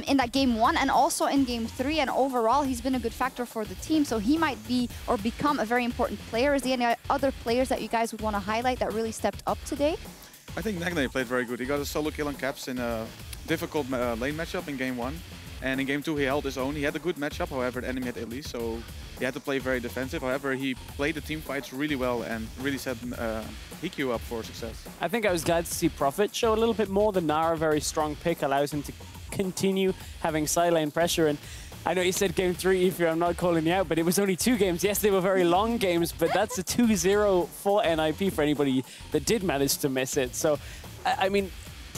in that Game 1 and also in Game 3. And overall, he's been a good factor for the team. So he might be or become a very important player. Is there any other players that you guys would want to highlight that really stepped up today? I think Nagne played very good. He got a solo kill on Caps in a difficult lane matchup in Game 1. And in Game 2, he held his own. He had a good matchup, however, the enemy had Elise, so he had to play very defensive. However, he played the team fights really well and really set HeaQ up for success. I think I was glad to see Prophet show a little bit more. The Gnar, a very strong pick, allows him to continue having side lane pressure. And I know you said Game 3, Ifir, I'm not calling you out, but it was only 2 games. Yes, they were very long games, but that's a 2-0 for NIP for anybody that did manage to miss it. So, I mean,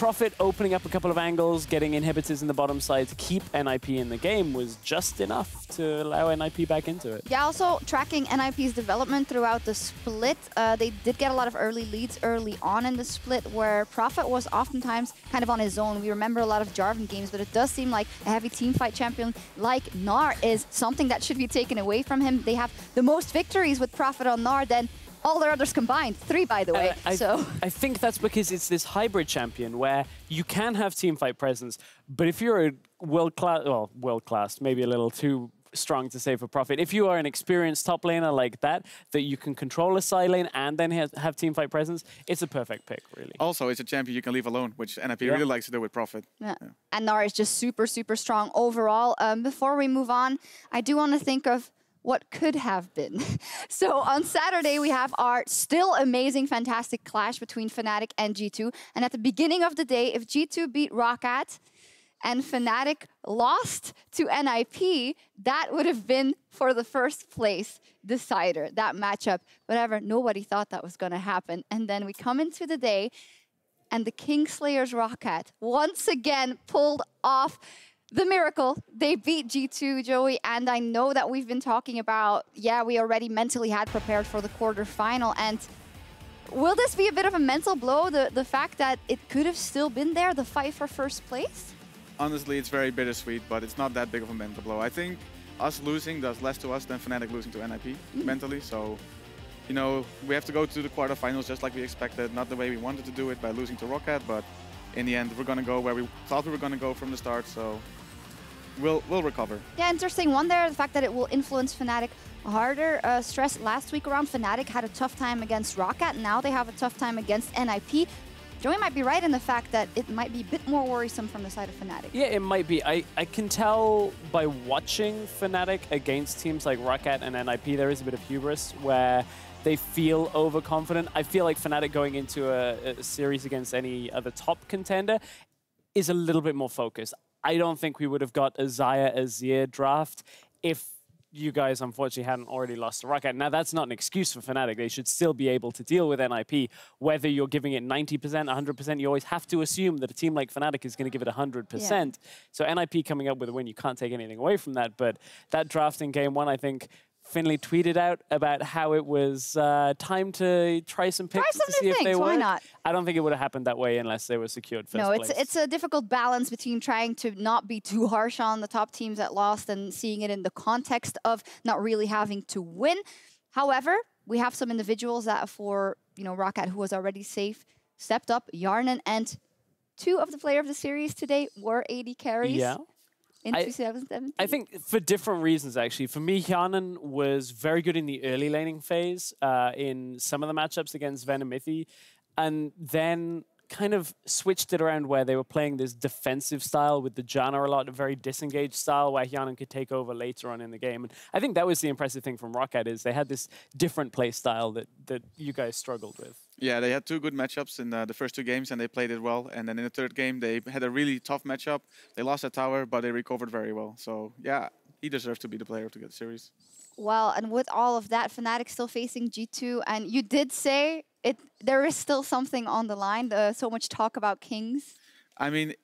Profit opening up a couple of angles, getting inhibitors in the bottom side to keep NIP in the game was just enough to allow NIP back into it. Yeah, also tracking NIP's development throughout the split. They did get a lot of early leads early on in the split where Profit was oftentimes kind of on his own. We remember a lot of Jarvan games, but it does seem like a heavy teamfight champion like Gnar is something that should be taken away from him. They have the most victories with Profit on Gnar than all their others combined. 3, by the way. I think that's because it's this hybrid champion where you can have teamfight presence, but if you're a world-class, maybe a little too strong to say for Profit. If you are an experienced top laner like that you can control a side lane and then have teamfight presence, it's a perfect pick, really. Also, it's a champion you can leave alone, which NIP really likes to do with Profit. Yeah. And Gnar is just super, super strong overall. Before we move on, I do want to think of what could have been. So on Saturday, we have our still amazing, fantastic clash between Fnatic and G2. And at the beginning of the day, if G2 beat Roccat and Fnatic lost to NIP, that would have been for the first place decider, that matchup. Whatever, nobody thought that was gonna happen. And then we come into the day and the Kingslayers Roccat once again pulled off the miracle. They beat G2, Joey, and I know that we've been talking about, yeah, we already mentally had prepared for the quarterfinal, and will this be a bit of a mental blow, the fact that it could have still been there, the fight for first place? Honestly, it's very bittersweet, but it's not that big of a mental blow. I think us losing does less to us than Fnatic losing to NIP mentally, so, you know, we have to go to the quarterfinals just like we expected, not the way we wanted to do it by losing to Roccat, but in the end, we're going to go where we thought we were going to go from the start, so we'll recover. Yeah, interesting one there, the fact that it will influence Fnatic harder. Stress last week around, Fnatic had a tough time against Roccat, now they have a tough time against NIP. Joey might be right in the fact that it might be a bit more worrisome from the side of Fnatic. Yeah, it might be. I can tell by watching Fnatic against teams like Roccat and NIP, there is a bit of hubris where they feel overconfident. I feel like Fnatic going into a series against any other top contender is a little bit more focused. I don't think we would have got a Xayah Azir draft if you guys unfortunately hadn't already lost to Roccat. Now, that's not an excuse for Fnatic. They should still be able to deal with NIP. Whether you're giving it 90%, 100%, you always have to assume that a team like Fnatic is going to give it 100%. Yeah. So NIP coming up with a win, you can't take anything away from that. But that draft in game one, I think Finley tweeted out about how it was time to try some picks to see if they were. Why not? I don't think it would have happened that way unless they were secured first place. No, it's a difficult balance between trying to not be too harsh on the top teams that lost and seeing it in the context of not really having to win. However, we have some individuals that for, you know, Roccat, who was already safe, stepped up. Yarnan and 2 of the player of the series today were AD carries. Yeah. In 2017? I think for different reasons, actually. For me, Yarnan was very good in the early laning phase in some of the matchups against Venomithi, and then kind of switched it around where they were playing this defensive style with the Janna a lot, a very disengaged style where Yarnan could take over later on in the game. And I think that was the impressive thing from Roccat is they had this different play style that you guys struggled with. Yeah, they had 2 good matchups in the first 2 games and they played it well. And then in the 3rd game, they had a really tough matchup. They lost a tower, but they recovered very well. So yeah, he deserves to be the player to get the series. Well, and with all of that, Fnatic still facing G2. And you did say there is still something on the line. So much talk about Kings. I mean,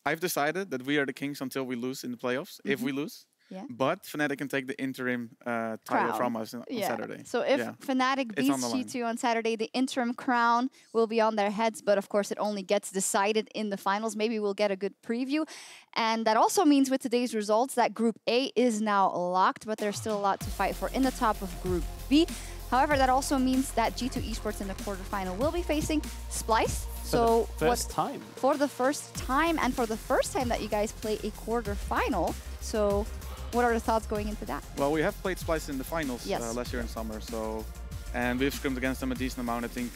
I've decided that we are the Kings until we lose in the playoffs, if we lose. Yeah. But Fnatic can take the interim title from us on Saturday. So if Fnatic beats G2 on Saturday, the interim crown will be on their heads. But of course, it only gets decided in the finals. Maybe we'll get a good preview. And that also means with today's results that Group A is now locked, but there's still a lot to fight for in the top of Group B. However, that also means that G2 Esports in the quarterfinal will be facing Splyce. So for the first time. For the first time, and for the first time that you guys play a quarterfinal. So what are the thoughts going into that? Well, we have played Splyce in the finals last year in summer, and we've scrimmed against them a decent amount. I think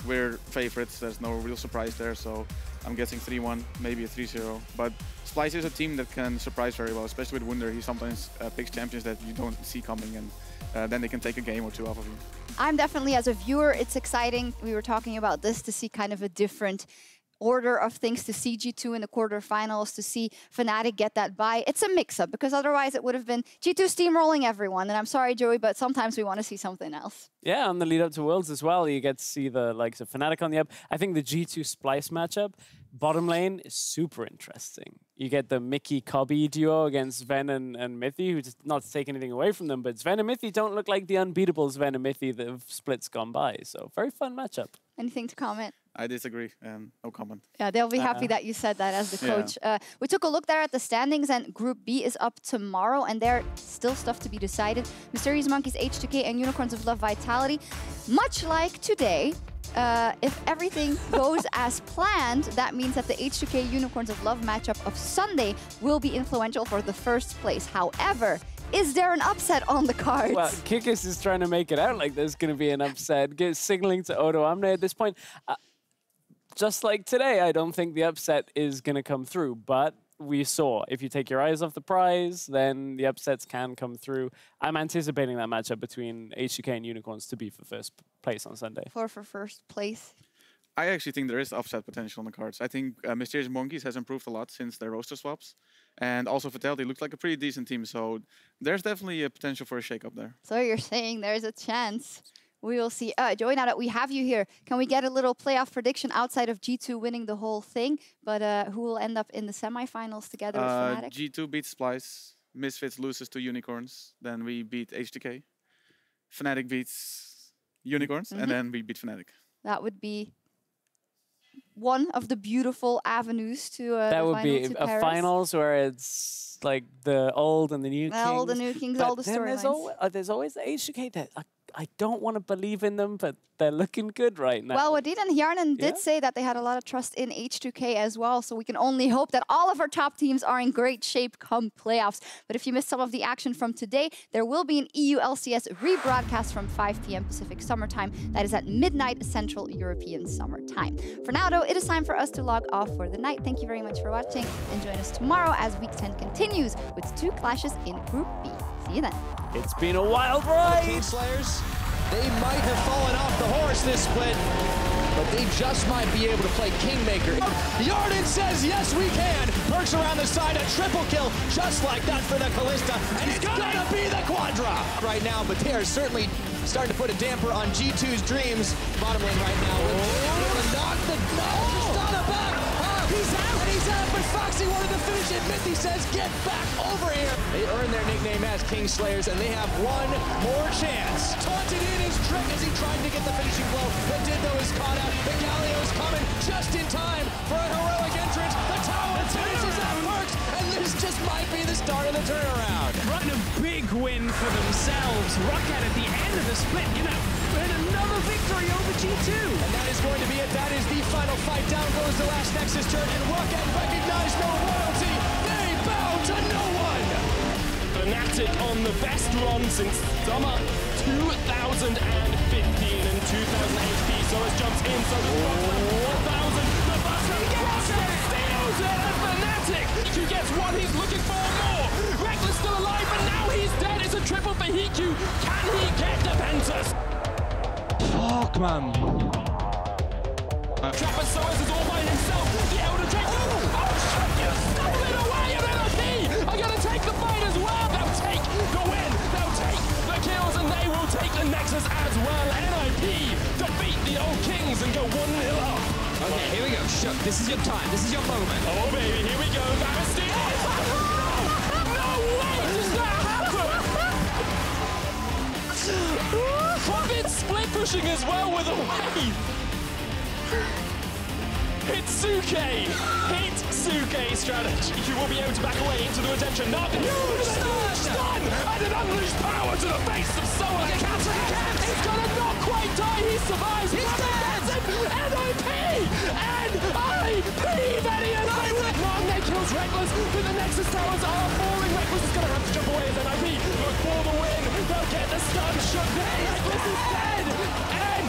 we're favorites. There's no real surprise there, so I'm guessing 3-1, maybe a 3-0. But Splyce is a team that can surprise very well, especially with Wunder. He sometimes picks champions that you don't see coming, and then they can take a game or 2 off of you. I'm definitely, as a viewer, it's exciting. We were talking about this to see kind of a different order of things, to see G2 in the quarterfinals, to see Fnatic get that bye. It's a mix-up, because otherwise it would have been G2 steamrolling everyone. And I'm sorry, Joey, but sometimes we want to see something else. Yeah, on the lead up to Worlds as well, you get to see the likes of Fnatic on the up. I think the G2 Splyce matchup Bottom lane is super interesting. You get the Mickey-Cobby duo against Sven and Mithy, who just not to take anything away from them, but Sven and Mithy don't look like the unbeatable Sven and Mithy that have splits gone by. So very fun matchup. Anything to comment? I disagree. No comment. Yeah, they'll be happy that you said that as the coach. We took a look there at the standings, and Group B is up tomorrow, and there's still stuff to be decided. Mysterious Monkeys, H2K, and Unicorns of Love Vitality. Much like today, if everything goes as planned, that means that the H2K Unicorns of Love matchup of Sunday will be influential for the first place. However, is there an upset on the cards? Well, Kikis is trying to make it out like there's going to be an upset, signaling to Odo Amne at this point. Just like today, I don't think the upset is going to come through, but we saw if you take your eyes off the prize, then the upsets can come through. I'm anticipating that matchup between H2K and Unicorns to be for first place on Sunday. For first place. I actually think there is upset potential on the cards. I think Mysterious Monkeys has improved a lot since their roster swaps. And also Vitality looks like a pretty decent team, so there's definitely a potential for a shake-up there. So you're saying there's a chance. We will see. Joey, now that we have you here, can we get a little playoff prediction outside of G2 winning the whole thing? But who will end up in the semifinals together with Fnatic? G2 beats Splice. Misfits loses to Unicorns. Then we beat H2K. Fnatic beats Unicorns. And then we beat Fnatic. That would be one of the beautiful avenues to that would be a finals where it's like the old and the new kings. All the new kings, all the storylines. There's always the H2K that I don't want to believe in them, but they're looking good right now. Well, Wadid and Hjarnan did say that they had a lot of trust in H2K as well, so we can only hope that all of our top teams are in great shape come playoffs. But if you missed some of the action from today, there will be an EU LCS rebroadcast from 5 p.m. Pacific Summertime. That is at midnight Central European Summertime. For now, though, it is time for us to log off for the night. Thank you very much for watching, and join us tomorrow as Week 10 continues with 2 clashes in Group B. See you then. It's been a wild ride! The Kingslayers, they might have fallen off the horse this split, but they just might be able to play Kingmaker. Hjarnan says, yes, we can. Perks around the side, a triple kill, just like that for the Kalista, and it's gonna be the Quadra right now, but they are certainly starting to put a damper on G2's dreams. Bottom lane right now. Knock the Tristana back. He's out, and he's out, but Foxy wanted to finish it. Mithy says, get back over here. They earned their nickname as Kingslayers, and they have one more chance. Taunted in his trick as he tried to get the finishing blow, but Diddo is caught out. The Galio's coming just in time for a heroic entrance. The tower finishes that Perks, and this just might be the start of the turnaround. Right, a big win for themselves. Rocket at the end of the split, and another victory over G2. And that is going to be it. That is the final fight. Down goes the last Nexus turn, and Rocket recognize no royalty. They bow to no one. Fnatic on the best run since summer 2015 and 2000 HP. sOAZ jumps in, so does Broxah. 1,000. The button steals it, and Fnatic. HeaQ gets one, he's looking for more. Rekkles still alive, but now he's dead. It's a triple for HeaQ. Can he get the Pentas? Fuck, man. Trapper sOAZ is all by himself. The Elder Drake. Oh, shit, you stole it away. And NIP are going to take the fight as well. They'll take the win. They'll take the kills, and they will take the Nexus as well. NIP defeat the old Kings and go 1-0 up. Okay, here we go. Sjokz, this is your time. This is your moment. Oh, baby, here we go. Travesty. No way does that happen. Bobbitt split pushing as well with a wave. Hitsuke strategy. You will be able to back away into the redemption. Nagne. Stun! And an unleashed power to the face of sOAZ. He's gonna not quite die. He survives. He's dead. NIP! Vedius! Nagne kills Rekkles, but the Nexus towers are falling. Rekkles is gonna have to jump away as NIP. Look for the win. They'll get the stun. Sjokz. Rekkles is dead. NIP!